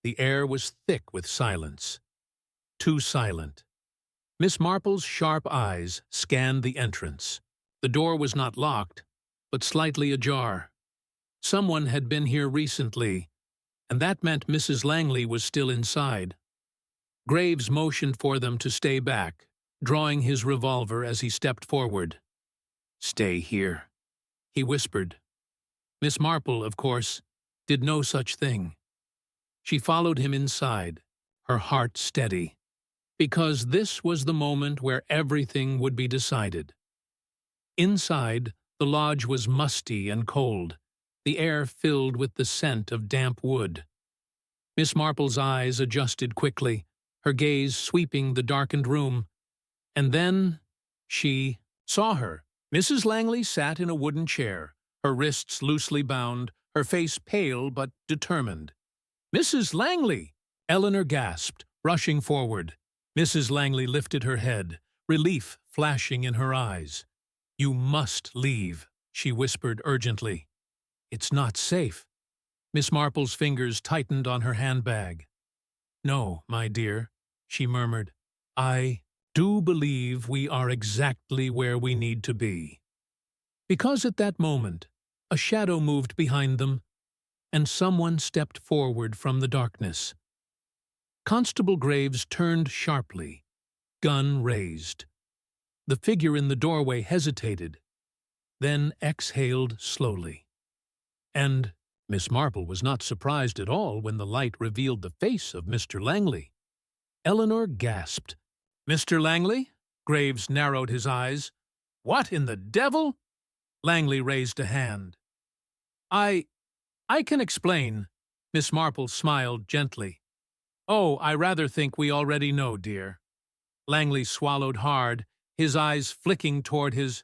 S1: The air was thick with silence. Too silent. Miss Marple's sharp eyes scanned the entrance. The door was not locked, but slightly ajar. Someone had been here recently, and that meant Mrs. Langley was still inside. Graves motioned for them to stay back, drawing his revolver as he stepped forward. "Stay here," he whispered. Miss Marple, of course, did no such thing. She followed him inside, her heart steady, because this was the moment where everything would be decided. Inside, the lodge was musty and cold, the air filled with the scent of damp wood. Miss Marple's eyes adjusted quickly, her gaze sweeping the darkened room. And then she saw her. Mrs. Langley sat in a wooden chair, her wrists loosely bound, her face pale but determined. "Mrs. Langley!" Eleanor gasped, rushing forward. Mrs. Langley lifted her head, relief flashing in her eyes. "You must leave," she whispered urgently. "It's not safe." Miss Marple's fingers tightened on her handbag. "No, my dear," she murmured. "I do believe we are exactly where we need to be." Because at that moment, a shadow moved behind them, and someone stepped forward from the darkness. Constable Graves turned sharply, gun raised. The figure in the doorway hesitated, then exhaled slowly. And Miss Marple was not surprised at all when the light revealed the face of Mr. Langley. Eleanor gasped. "Mr. Langley?" Graves narrowed his eyes. "What in the devil?" Langley raised a hand. I can explain." Miss Marple smiled gently. "Oh, I rather think we already know, dear." Langley swallowed hard, his eyes flicking toward his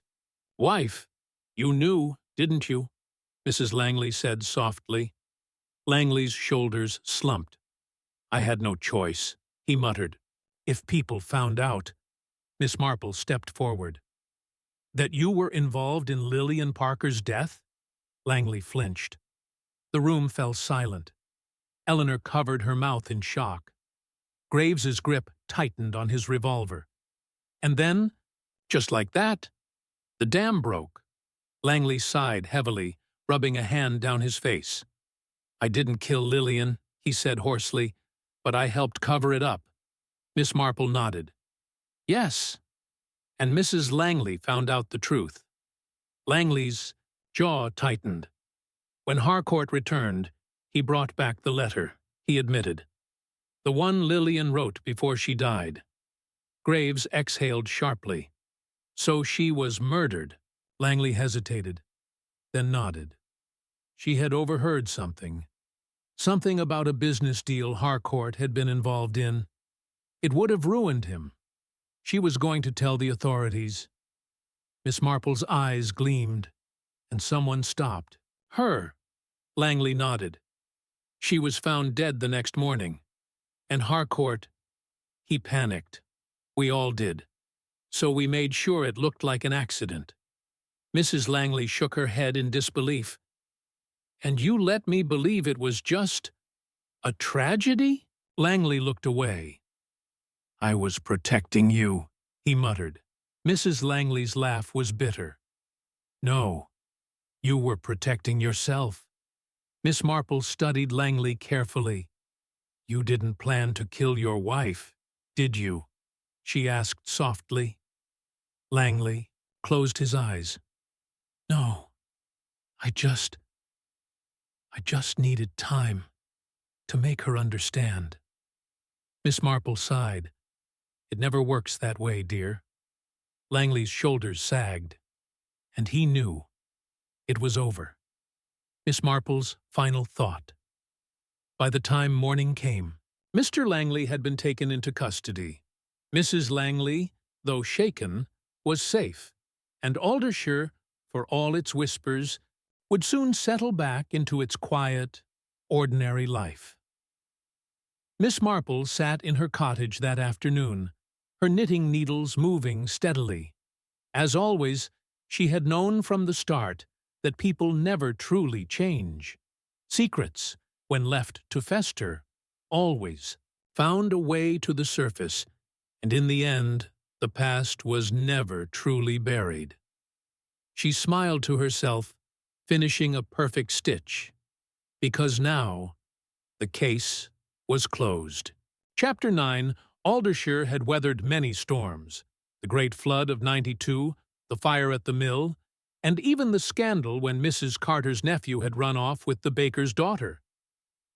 S1: wife. "You knew, didn't you?" Mrs. Langley said softly. Langley's shoulders slumped. "I had no choice," he muttered. "If people found out—" Miss Marple stepped forward. "That you were involved in Lillian Parker's death?" Langley flinched. The room fell silent. Eleanor covered her mouth in shock. Graves's grip tightened on his revolver. And then, just like that, the dam broke. Langley sighed heavily, rubbing a hand down his face. "I didn't kill Lillian," he said hoarsely, "but I helped cover it up." Miss Marple nodded. "Yes." And Mrs. Langley found out the truth. Langley's jaw tightened. When Harcourt returned, he brought back the letter, he admitted. The one Lillian wrote before she died. Graves exhaled sharply. "So she was murdered." Langley hesitated, then nodded. She had overheard something. Something about a business deal Harcourt had been involved in. It would have ruined him. She was going to tell the authorities. Miss Marple's eyes gleamed, and someone stopped. "Her." Langley nodded. "She was found dead the next morning. And Harcourt, he panicked. We all did. So we made sure it looked like an accident." Mrs. Langley shook her head in disbelief. "And you let me believe it was just a tragedy?" Langley looked away. "I was protecting you," he muttered. Mrs. Langley's laugh was bitter. "No, you were protecting yourself." Miss Marple studied Langley carefully. "You didn't plan to kill your wife, did you?" she asked softly. Langley closed his eyes. "No, I just needed time to make her understand." Miss Marple sighed. "It never works that way, dear." Langley's shoulders sagged, and he knew it was over. Miss Marple's final thought. By the time morning came, Mr. Langley had been taken into custody. Mrs. Langley, though shaken, was safe, and Aldershire, for all its whispers, would soon settle back into its quiet, ordinary life. Miss Marple sat in her cottage that afternoon, her knitting needles moving steadily. As always, she had known from the start that people never truly change. Secrets, when left to fester, always found a way to the surface, and in the end, the past was never truly buried. She smiled to herself, finishing a perfect stitch, because now the case was closed. Chapter 9. Aldershire had weathered many storms. The Great Flood of '92, the fire at the mill, and even the scandal when Mrs. Carter's nephew had run off with the baker's daughter.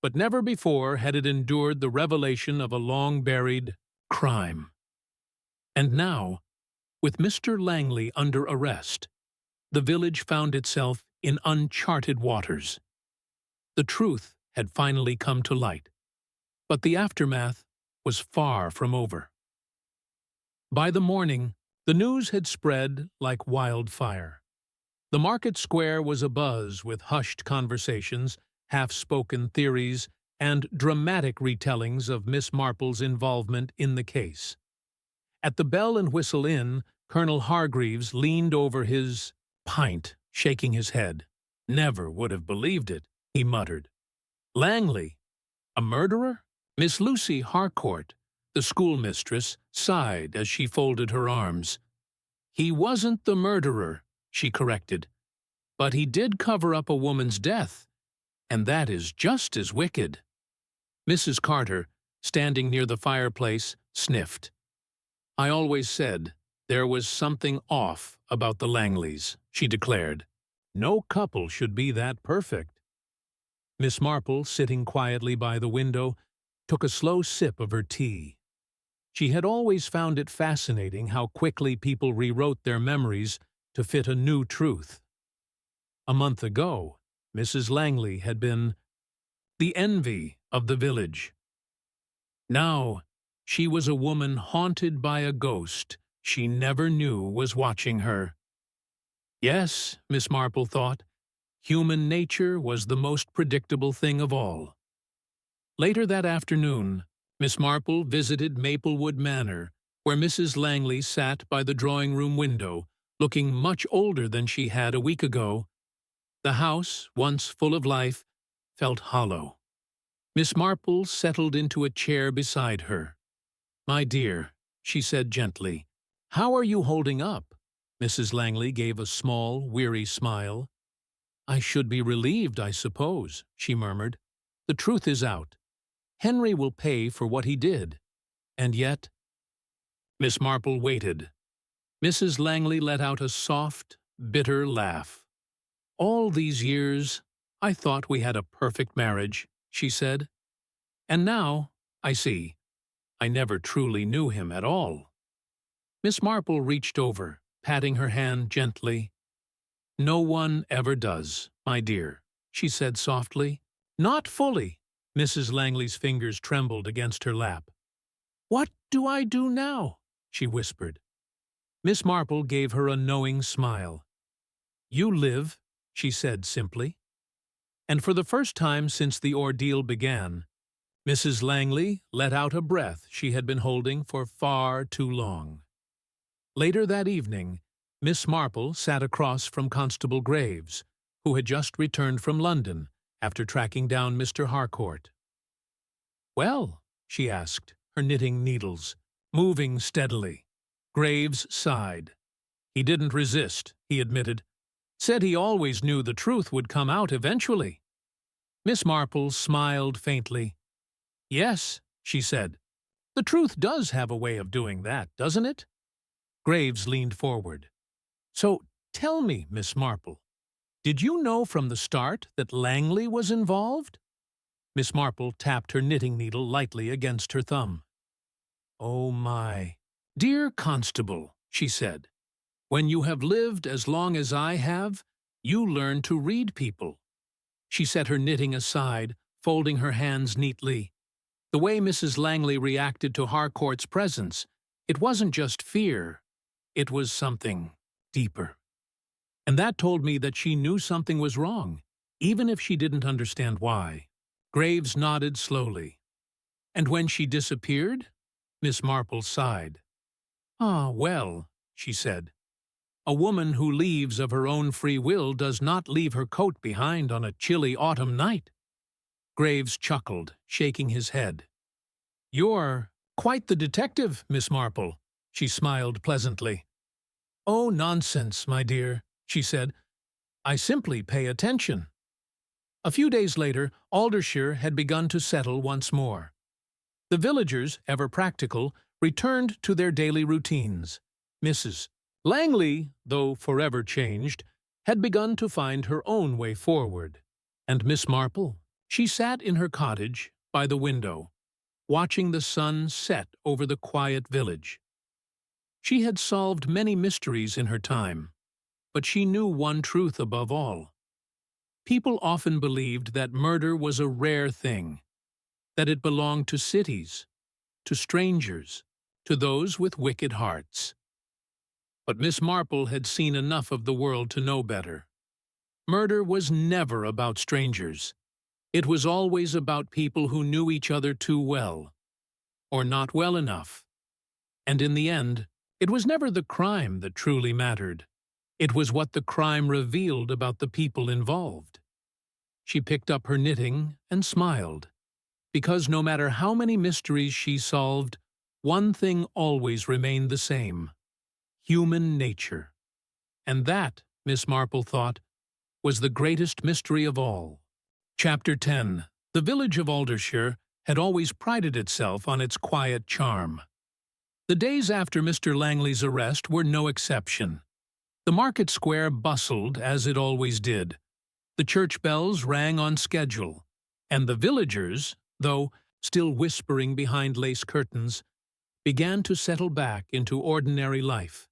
S1: But never before had it endured the revelation of a long-buried crime. And now, with Mr. Langley under arrest, the village found itself in uncharted waters. The truth had finally come to light, but the aftermath was far from over. By the morning, the news had spread like wildfire. The market square was abuzz with hushed conversations, half-spoken theories, and dramatic retellings of Miss Marple's involvement in the case. At the Bell and Whistle Inn, Colonel Hargreaves leaned over his pint, shaking his head. "Never would have believed it," he muttered. "Langley? A murderer?" Miss Lucy Harcourt, the schoolmistress, sighed as she folded her arms. "He wasn't the murderer," she corrected. "But he did cover up a woman's death, and that is just as wicked." Mrs. Carter, standing near the fireplace, sniffed. "I always said there was something off about the Langleys," she declared. "No couple should be that perfect." Miss Marple, sitting quietly by the window, took a slow sip of her tea. She had always found it fascinating how quickly people rewrote their memories to fit a new truth. A month ago, Mrs. Langley had been the envy of the village. Now, she was a woman haunted by a ghost she never knew was watching her. Yes, Miss Marple thought, human nature was the most predictable thing of all. Later that afternoon, Miss Marple visited Maplewood Manor, where Mrs. Langley sat by the drawing-room window, looking much older than she had a week ago. The house, once full of life, felt hollow. Miss Marple settled into a chair beside her. "My dear," she said gently, "how are you holding up?" Mrs. Langley gave a small, weary smile. "I should be relieved, I suppose," she murmured. "The truth is out. Henry will pay for what he did. And yet—" Miss Marple waited. Mrs. Langley let out a soft, bitter laugh. "All these years, I thought we had a perfect marriage," she said. "And now, I see, I never truly knew him at all." Miss Marple reached over, patting her hand gently. "No one ever does, my dear," she said softly. "Not fully." Mrs. Langley's fingers trembled against her lap. "What do I do now?" she whispered. Miss Marple gave her a knowing smile. "You live," she said simply. And for the first time since the ordeal began, Mrs. Langley let out a breath she had been holding for far too long. Later that evening, Miss Marple sat across from Constable Graves, who had just returned from London after tracking down Mr. Harcourt. "Well?" she asked, her knitting needles moving steadily. Graves sighed. "He didn't resist," he admitted. "Said he always knew the truth would come out eventually." Miss Marple smiled faintly. "Yes," she said. "The truth does have a way of doing that, doesn't it?" Graves leaned forward. "So tell me, Miss Marple, did you know from the start that Langley was involved?" Miss Marple tapped her knitting needle lightly against her thumb. "Oh my, dear Constable," she said, "when you have lived as long as I have, you learn to read people." She set her knitting aside, folding her hands neatly. The way Mrs. Langley reacted to Harcourt's presence, it wasn't just fear, it was something deeper. And that told me that she knew something was wrong, even if she didn't understand why. Graves nodded slowly. "And when she disappeared?" Miss Marple sighed. "Ah, well," she said, "a woman who leaves of her own free will does not leave her coat behind on a chilly autumn night." Graves chuckled, shaking his head. "You're quite the detective, Miss Marple," she smiled pleasantly. "Oh, nonsense, my dear," she said. "I simply pay attention." A few days later, Aldershire had begun to settle once more. The villagers, ever practical, returned to their daily routines. Mrs. Langley, though forever changed, had begun to find her own way forward. And Miss Marple, she sat in her cottage by the window, watching the sun set over the quiet village. She had solved many mysteries in her time, but she knew one truth above all. People often believed that murder was a rare thing, that it belonged to cities, to strangers, to those with wicked hearts. But Miss Marple had seen enough of the world to know better. Murder was never about strangers. It was always about people who knew each other too well, or not well enough. And in the end, it was never the crime that truly mattered. It was what the crime revealed about the people involved. She picked up her knitting and smiled, because no matter how many mysteries she solved, one thing always remained the same: human nature. And that, Miss Marple thought, was the greatest mystery of all. Chapter 10. The village of Aldershire had always prided itself on its quiet charm. The days after Mr. Langley's arrest were no exception. The market square bustled as it always did. The church bells rang on schedule, and the villagers, though still whispering behind lace curtains, began to settle back into ordinary life.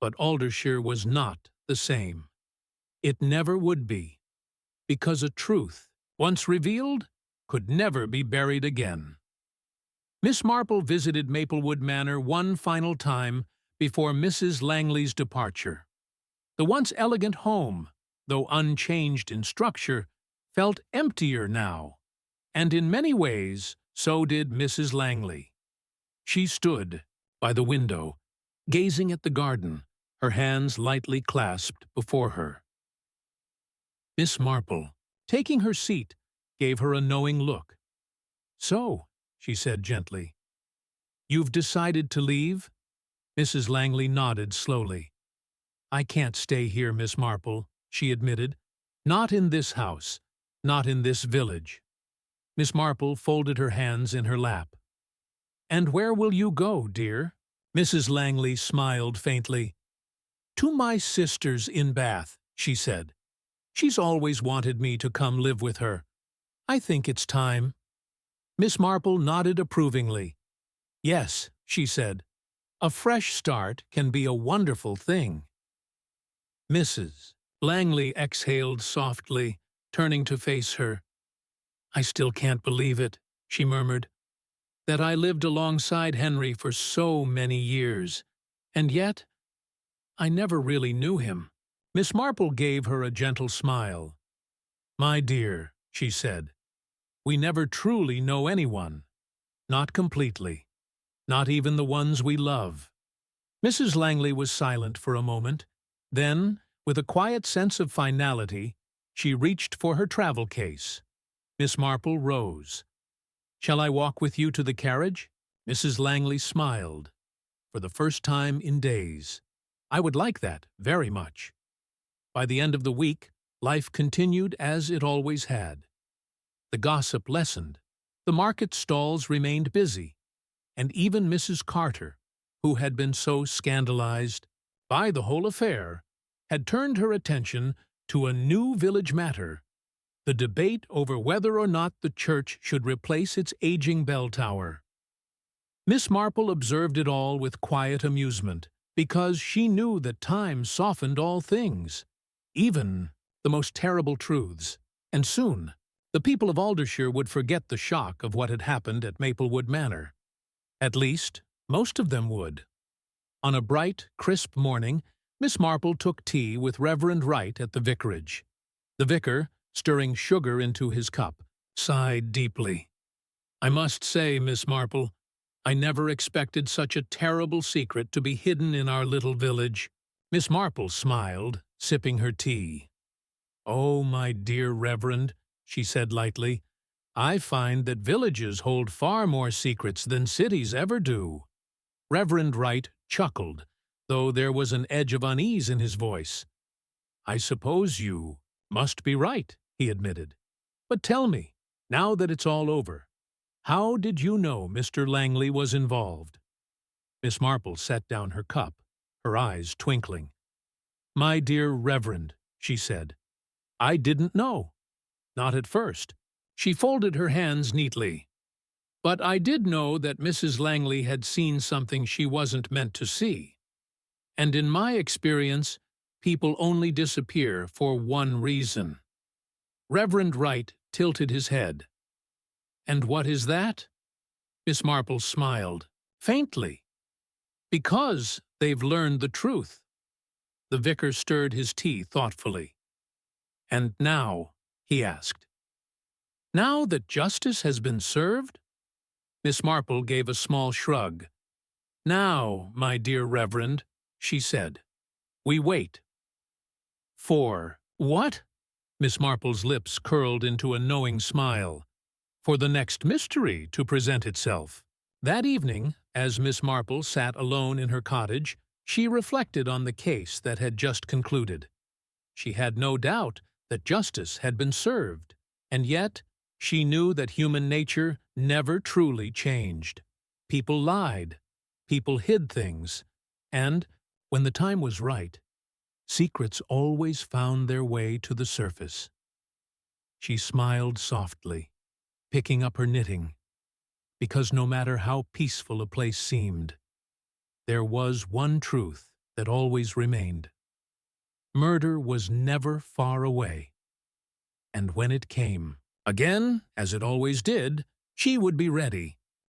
S1: But Aldershire was not the same. It never would be, because a truth, once revealed, could never be buried again. Miss Marple visited Maplewood Manor one final time before Mrs. Langley's departure. The once elegant home, though unchanged in structure, felt emptier now, and in many ways so did Mrs. Langley. She stood by the window, gazing at the garden, her hands lightly clasped before her. Miss Marple, taking her seat, gave her a knowing look. "So," she said gently, "you've decided to leave?" Mrs. Langley nodded slowly. "I can't stay here, Miss Marple," she admitted. "Not in this house, not in this village." Miss Marple folded her hands in her lap. "And where will you go, dear?" Mrs. Langley smiled faintly. "To my sister's in Bath," she said. "She's always wanted me to come live with her. I think it's time." Miss Marple nodded approvingly. "Yes," she said. "A fresh start can be a wonderful thing." Mrs. Langley exhaled softly, turning to face her. "I still can't believe it," she murmured, "that I lived alongside Henry for so many years, and yet I never really knew him." Miss Marple gave her a gentle smile. "My dear," she said, "we never truly know anyone. Not completely. Not even the ones we love." Mrs. Langley was silent for a moment. Then, with a quiet sense of finality, she reached for her travel case. Miss Marple rose. "Shall I walk with you to the carriage?" Mrs. Langley smiled. For the first time in days. "I would like that, very much." By the end of the week, life continued as it always had. The gossip lessened, the market stalls remained busy, and even Mrs. Carter, who had been so scandalized by the whole affair, had turned her attention to a new village matter: the debate over whether or not the church should replace its aging bell tower. Miss Marple observed it all with quiet amusement, because she knew that time softened all things, even the most terrible truths, and soon the people of Aldershire would forget the shock of what had happened at Maplewood Manor. At least, most of them would. On a bright, crisp morning, Miss Marple took tea with Reverend Wright at the vicarage. The vicar, stirring sugar into his cup, sighed deeply. "I must say, Miss Marple, I never expected such a terrible secret to be hidden in our little village." Miss Marple smiled, sipping her tea. "Oh, my dear Reverend," she said lightly, "I find that villages hold far more secrets than cities ever do." Reverend Wright chuckled, though there was an edge of unease in his voice. "I suppose you must be right," he admitted. "But tell me, now that it's all over, how did you know Mr. Langley was involved?" Miss Marple set down her cup, her eyes twinkling. "My dear Reverend," she said, "I didn't know. Not at first." She folded her hands neatly. "But I did know that Mrs. Langley had seen something she wasn't meant to see. And in my experience, people only disappear for one reason." Reverend Wright tilted his head. "And what is that?" Miss Marple smiled, faintly. "Because they've learned the truth." The vicar stirred his tea thoughtfully. "And now?" he asked. "Now that justice has been served?" Miss Marple gave a small shrug. "Now, my dear Reverend," she said, "we wait." "For what?" Miss Marple's lips curled into a knowing smile. "For the next mystery to present itself." That evening, as Miss Marple sat alone in her cottage, she reflected on the case that had just concluded. She had no doubt that justice had been served, and yet she knew that human nature never truly changed. People lied, people hid things, and, when the time was right, secrets always found their way to the surface. She smiled softly, picking up her knitting, because no matter how peaceful a place seemed, there was one truth that always remained. Murder was never far away, and when it came, again, as it always did, she would be ready.